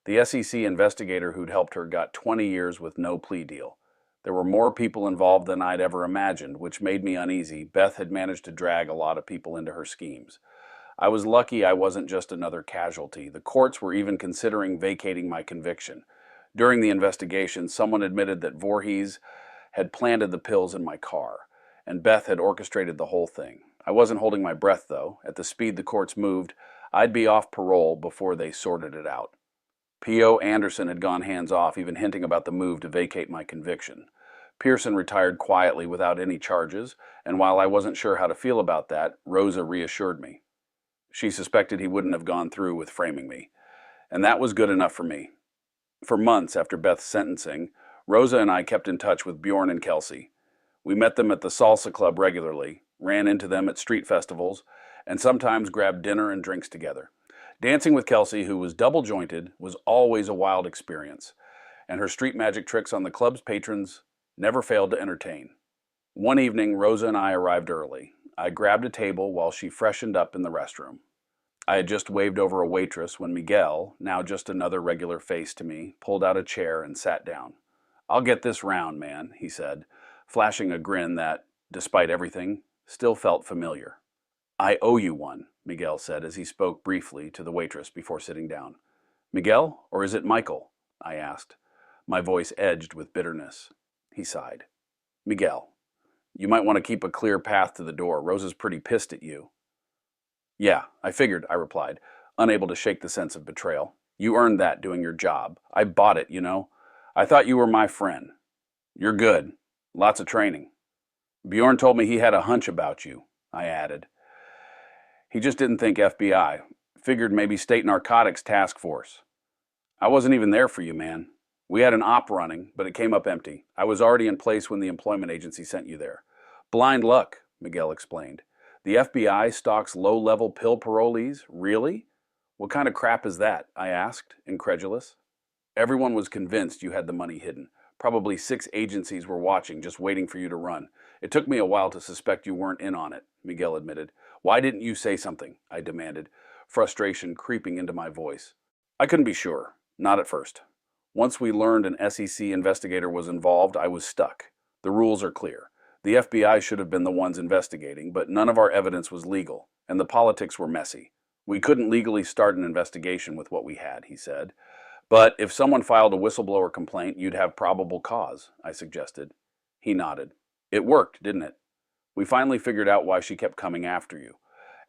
The SEC investigator who'd helped her got 20 years with no plea deal. There were more people involved than I'd ever imagined, which made me uneasy. Beth had managed to drag a lot of people into her schemes. I was lucky I wasn't just another casualty. The courts were even considering vacating my conviction. During the investigation, someone admitted that Voorhees had planted the pills in my car. and Beth had orchestrated the whole thing. I wasn't holding my breath, though. At the speed the courts moved, I'd be off parole before they sorted it out. P.O. Anderson had gone hands off, even hinting about the move to vacate my conviction. Pearson retired quietly without any charges, and while I wasn't sure how to feel about that, Rosa reassured me. She suspected he wouldn't have gone through with framing me, and that was good enough for me. For months after Beth's sentencing, Rosa and I kept in touch with Bjorn and Kelsey. We met them at the salsa club regularly, ran into them at street festivals, and sometimes grabbed dinner and drinks together. Dancing with Kelsey, who was double-jointed, was always a wild experience, and her street magic tricks on the club's patrons never failed to entertain. One evening, Rosa and I arrived early. I grabbed a table while she freshened up in the restroom. I had just waved over a waitress when Miguel, now just another regular face to me, pulled out a chair and sat down. "I'll get this round, man," he said, flashing a grin that, despite everything, still felt familiar. "I owe you one," Miguel said as he spoke briefly to the waitress before sitting down. "Miguel, or is it Michael?" I asked, my voice edged with bitterness. He sighed. "Miguel, you might want to keep a clear path to the door. Rosa's pretty pissed at you." "Yeah, I figured," I replied, unable to shake the sense of betrayal. "You earned that doing your job. I bought it, you know. I thought you were my friend. You're good. Lots of training. Bjorn told me he had a hunch about you," I added. "He just didn't think FBI. Figured maybe State Narcotics Task Force. I wasn't even there for you, man. We had an op running, but it came up empty. I was already in place when the employment agency sent you there." "Blind luck," Miguel explained. "The FBI stalks low-level pill parolees? Really? What kind of crap is that?" I asked, incredulous. "Everyone was convinced you had the money hidden. Probably 6 agencies were watching, just waiting for you to run. It took me a while to suspect you weren't in on it," Miguel admitted. "Why didn't you say something?" I demanded, frustration creeping into my voice. "I couldn't be sure. Not at first. Once we learned an SEC investigator was involved, I was stuck. The rules are clear. The FBI should have been the ones investigating, but none of our evidence was legal, and the politics were messy. We couldn't legally start an investigation with what we had," he said. "But if someone filed a whistleblower complaint, you'd have probable cause," I suggested. He nodded. "It worked, didn't it? We finally figured out why she kept coming after you.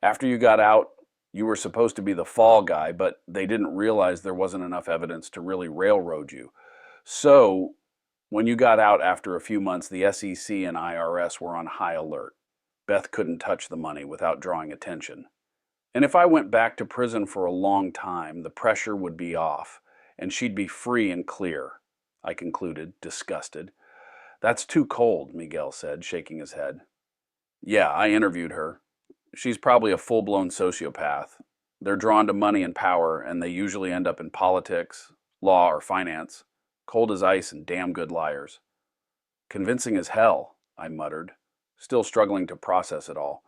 After you got out, you were supposed to be the fall guy, but they didn't realize there wasn't enough evidence to really railroad you. So, when you got out after a few months, the SEC and IRS were on high alert. Beth couldn't touch the money without drawing attention. And if I went back to prison for a long time, the pressure would be off, and she'd be free and clear," I concluded, disgusted. "That's too cold," Miguel said, shaking his head. "Yeah, I interviewed her. She's probably a full-blown sociopath. They're drawn to money and power, and they usually end up in politics, law, or finance. Cold as ice and damn good liars." "Convincing as hell," I muttered, still struggling to process it all.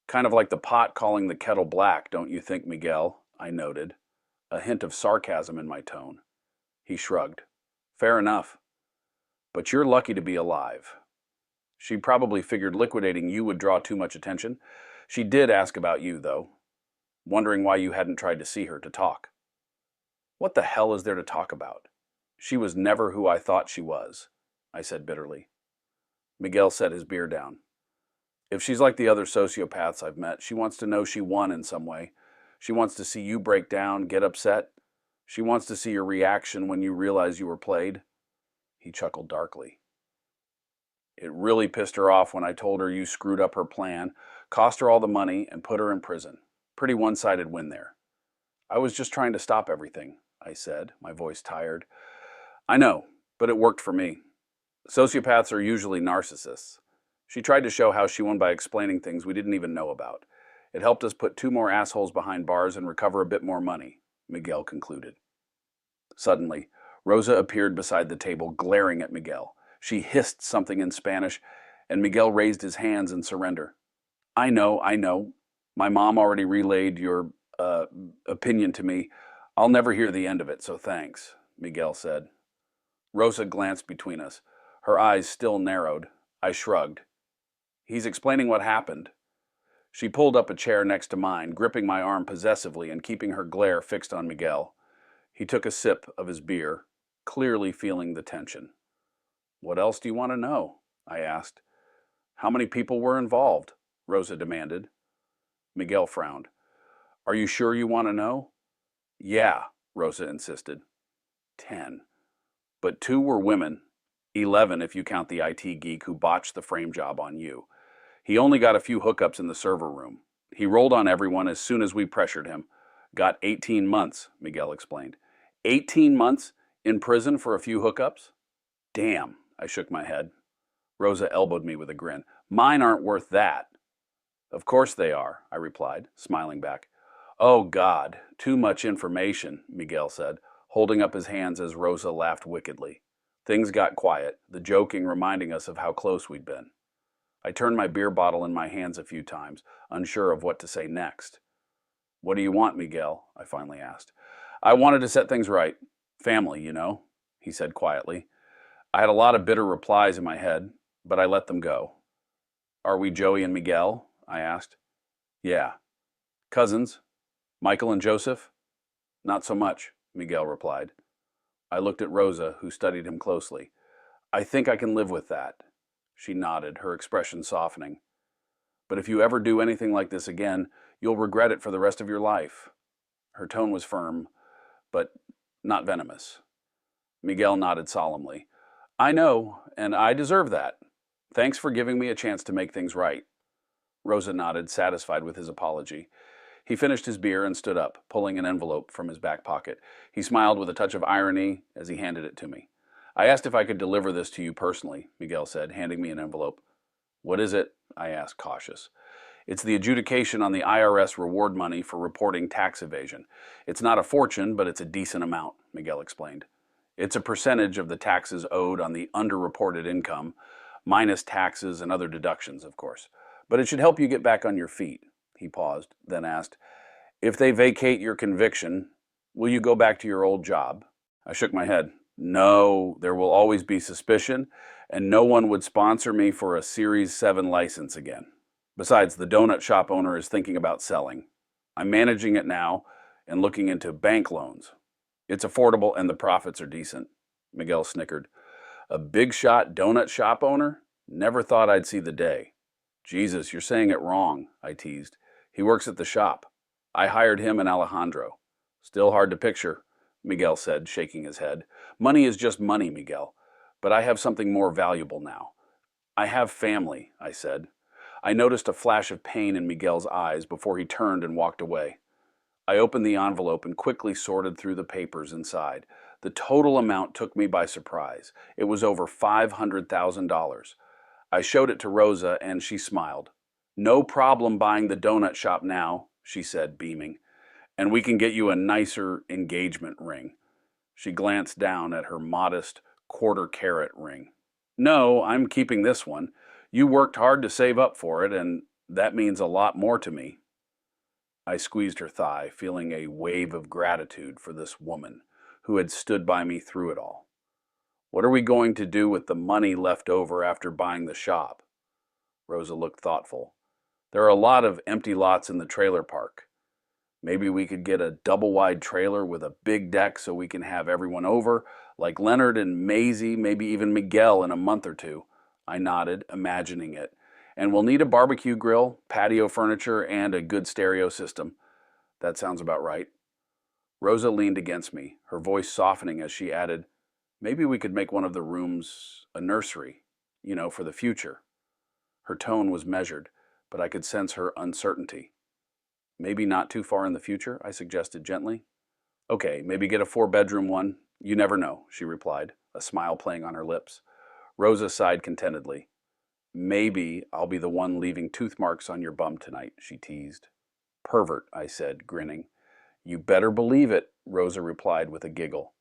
"Kind of like the pot calling the kettle black, don't you think, Miguel?" I noted, a hint of sarcasm in my tone. He shrugged. "Fair enough. But you're lucky to be alive. She probably figured liquidating you would draw too much attention. She did ask about you, though, wondering why you hadn't tried to see her to talk." "What the hell is there to talk about? She was never who I thought she was," I said bitterly. Miguel set his beer down. "If she's like the other sociopaths I've met, she wants to know she won in some way. She wants to see you break down, get upset. She wants to see your reaction when you realize you were played." He chuckled darkly. "It really pissed her off when I told her you screwed up her plan, cost her all the money, and put her in prison. Pretty one-sided win there." "I was just trying to stop everything," I said, my voice tired. "I know, but it worked for me. Sociopaths are usually narcissists. She tried to show how she won by explaining things we didn't even know about. It helped us put 2 more assholes behind bars and recover a bit more money," Miguel concluded. Suddenly, Rosa appeared beside the table, glaring at Miguel. She hissed something in Spanish, and Miguel raised his hands in surrender. I know. My mom already relayed your opinion to me. I'll never hear the end of it, so thanks," Miguel said. Rosa glanced between us. Her eyes still narrowed. I shrugged. "He's explaining what happened." She pulled up a chair next to mine, gripping my arm possessively and keeping her glare fixed on Miguel. He took a sip of his beer, clearly feeling the tension. "What else do you want to know?" I asked. How many people were involved? Rosa demanded. Miguel frowned. Are you sure you want to know? Yeah, Rosa insisted. 10. But 2 were women. 11 if you count the IT geek who botched the frame job on you. He only got a few hookups in the server room. He rolled on everyone as soon as we pressured him. Got 18 months, Miguel explained. 18 months in prison for a few hookups? Damn, I shook my head. Rosa elbowed me with a grin. Mine aren't worth that. Of course they are, I replied, smiling back. Oh, God, too much information, Miguel said, holding up his hands as Rosa laughed wickedly. Things got quiet, the joking reminding us of how close we'd been. I turned my beer bottle in my hands a few times, unsure of what to say next. What do you want, Miguel? I finally asked. I wanted to set things right. Family, you know, he said quietly. I had a lot of bitter replies in my head, but I let them go. Are we Joey and Miguel? I asked. Yeah. Cousins? Michael and Joseph? Not so much, Miguel replied. I looked at Rosa, who studied him closely. I think I can live with that. She nodded, her expression softening. But if you ever do anything like this again, you'll regret it for the rest of your life. Her tone was firm, but not venomous. Miguel nodded solemnly. I know, and I deserve that. Thanks for giving me a chance to make things right. Rosa nodded, satisfied with his apology. He finished his beer and stood up, pulling an envelope from his back pocket. He smiled with a touch of irony as he handed it to me. I asked if I could deliver this to you personally, Miguel said, handing me an envelope. What is it? I asked, cautious. It's the adjudication on the IRS reward money for reporting tax evasion. It's not a fortune, but it's a decent amount, Miguel explained. It's a percentage of the taxes owed on the underreported income, minus taxes and other deductions, of course. But it should help you get back on your feet. He paused, then asked, if they vacate your conviction, will you go back to your old job? I shook my head. No, there will always be suspicion, and no one would sponsor me for a Series 7 license again. Besides, the donut shop owner is thinking about selling. I'm managing it now and looking into bank loans. It's affordable and the profits are decent. Miguel snickered. A big shot donut shop owner? Never thought I'd see the day. Jesus, you're saying it wrong, I teased. He works at the shop. I hired him and Alejandro. Still hard to picture, Miguel said, shaking his head. Money is just money, Miguel. But I have something more valuable now. I have family, I said. I noticed a flash of pain in Miguel's eyes before he turned and walked away. I opened the envelope and quickly sorted through the papers inside. The total amount took me by surprise. It was over $500,000. I showed it to Rosa and she smiled. No problem buying the donut shop now, she said, beaming. And we can get you a nicer engagement ring. She glanced down at her modest quarter-carat ring. No, I'm keeping this one. You worked hard to save up for it, and that means a lot more to me. I squeezed her thigh, feeling a wave of gratitude for this woman who had stood by me through it all. What are we going to do with the money left over after buying the shop? Rosa looked thoughtful. There are a lot of empty lots in the trailer park. Maybe we could get a double-wide trailer with a big deck so we can have everyone over, like Leonard and Maisie, maybe even Miguel in a month or two. I nodded, imagining it. And we'll need a barbecue grill, patio furniture, and a good stereo system. That sounds about right. Rosa leaned against me, her voice softening as she added, maybe we could make one of the rooms a nursery, for the future. Her tone was measured, but I could sense her uncertainty. Maybe not too far in the future, I suggested gently. Okay, maybe get a 4-bedroom one. You never know, she replied, a smile playing on her lips. Rosa sighed contentedly. Maybe I'll be the one leaving tooth marks on your bum tonight, she teased. Pervert, I said, grinning. You better believe it, Rosa replied with a giggle.